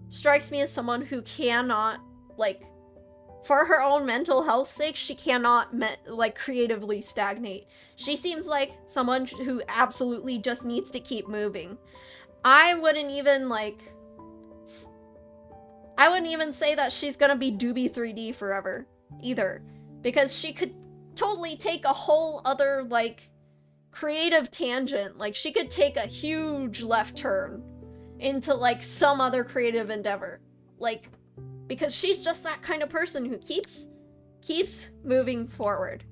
strikes me as someone who cannot, like, for her own mental health's sake, she cannot, like, creatively stagnate. She seems like someone who absolutely just needs to keep moving. I wouldn't even say that she's gonna be Doobie 3D forever, either. Because she could totally take a whole other, like, creative tangent. Like, she could take a huge left turn into, like, some other creative endeavor. Like, because she's just that kind of person who keeps moving forward.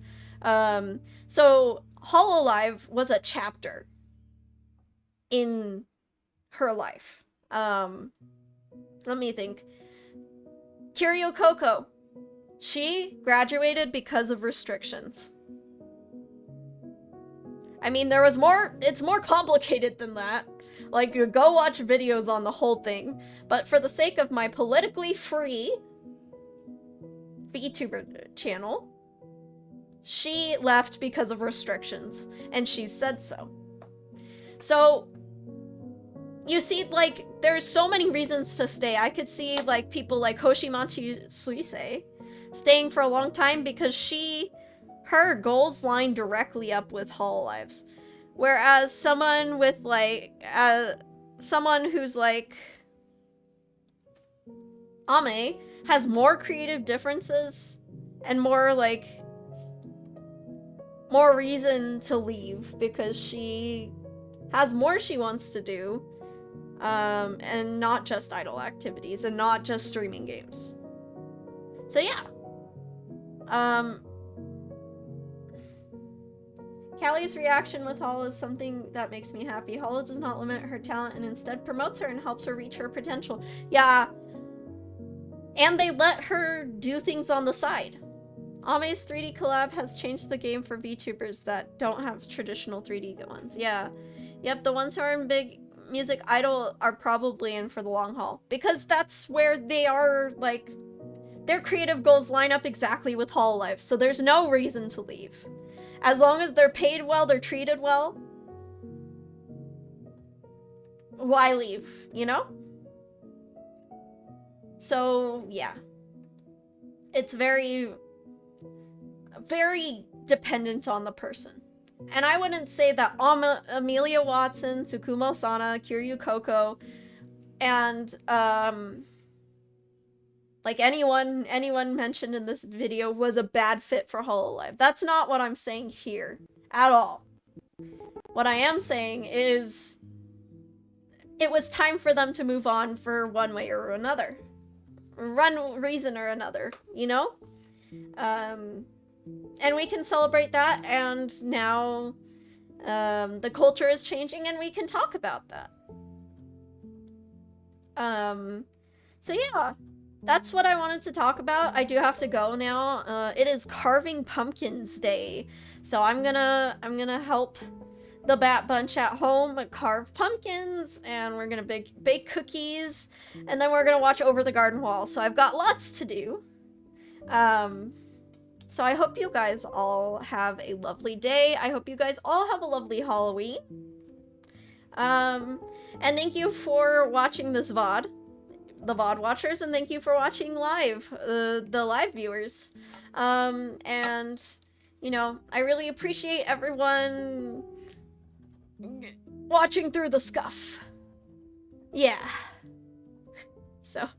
So Hololive was a chapter in her life. Let me think. Kiryu Coco. She graduated because of restrictions. I mean, there was more, it's more complicated than that. Like, go watch videos on the whole thing. But for the sake of my politically free VTuber channel, she left because of restrictions, and she said so. So, you see, like, there's so many reasons to stay. I could see, like, people like Hoshimachi Suisei staying for a long time because her goals line directly up with Hololive's. Whereas someone with, like, someone who's, like, Ame has more creative differences and more, like, more reason to leave because she has more she wants to do, and not just idol activities and not just streaming games. So yeah. Callie's reaction with Hollow is something that makes me happy. Hollow does not limit her talent and instead promotes her and helps her reach her potential. Yeah. And they let her do things on the side. Ame's 3D collab has changed the game for VTubers that don't have traditional 3D ones. Yeah. Yep, the ones who are in big music idol are probably in for the long haul. Because that's where they are, like, their creative goals line up exactly with Hololive, so there's no reason to leave. As long as they're paid well, they're treated well, why leave, you know? So, yeah. It's very, very dependent on the person. And I wouldn't say that Amelia Watson, Tsukumo Sana, Kiryu Coco, and, like anyone mentioned in this video was a bad fit for Hololive. That's not what I'm saying here at all. What I am saying is it was time for them to move on for one way or another. One reason or another, you know? And we can celebrate that, and now the culture is changing and we can talk about that. So yeah. that's what I wanted to talk about. I do have to go now. It is Carving Pumpkins Day, so I'm gonna help the Bat Bunch at home carve pumpkins, and we're gonna bake cookies, and then we're gonna watch Over the Garden Wall. So I've got lots to do. So I hope you guys all have a lovely day. I hope you guys all have a lovely Halloween. And thank you for watching this VOD, the VOD watchers, and thank you for watching live, the live viewers. And, you know, I really appreciate everyone watching through the scuff. Yeah. So,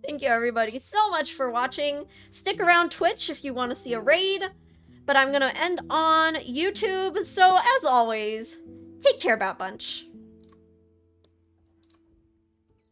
thank you everybody so much for watching. Stick around Twitch if you want to see a raid, but I'm gonna end on YouTube. So, as always, take care, Bat Bunch.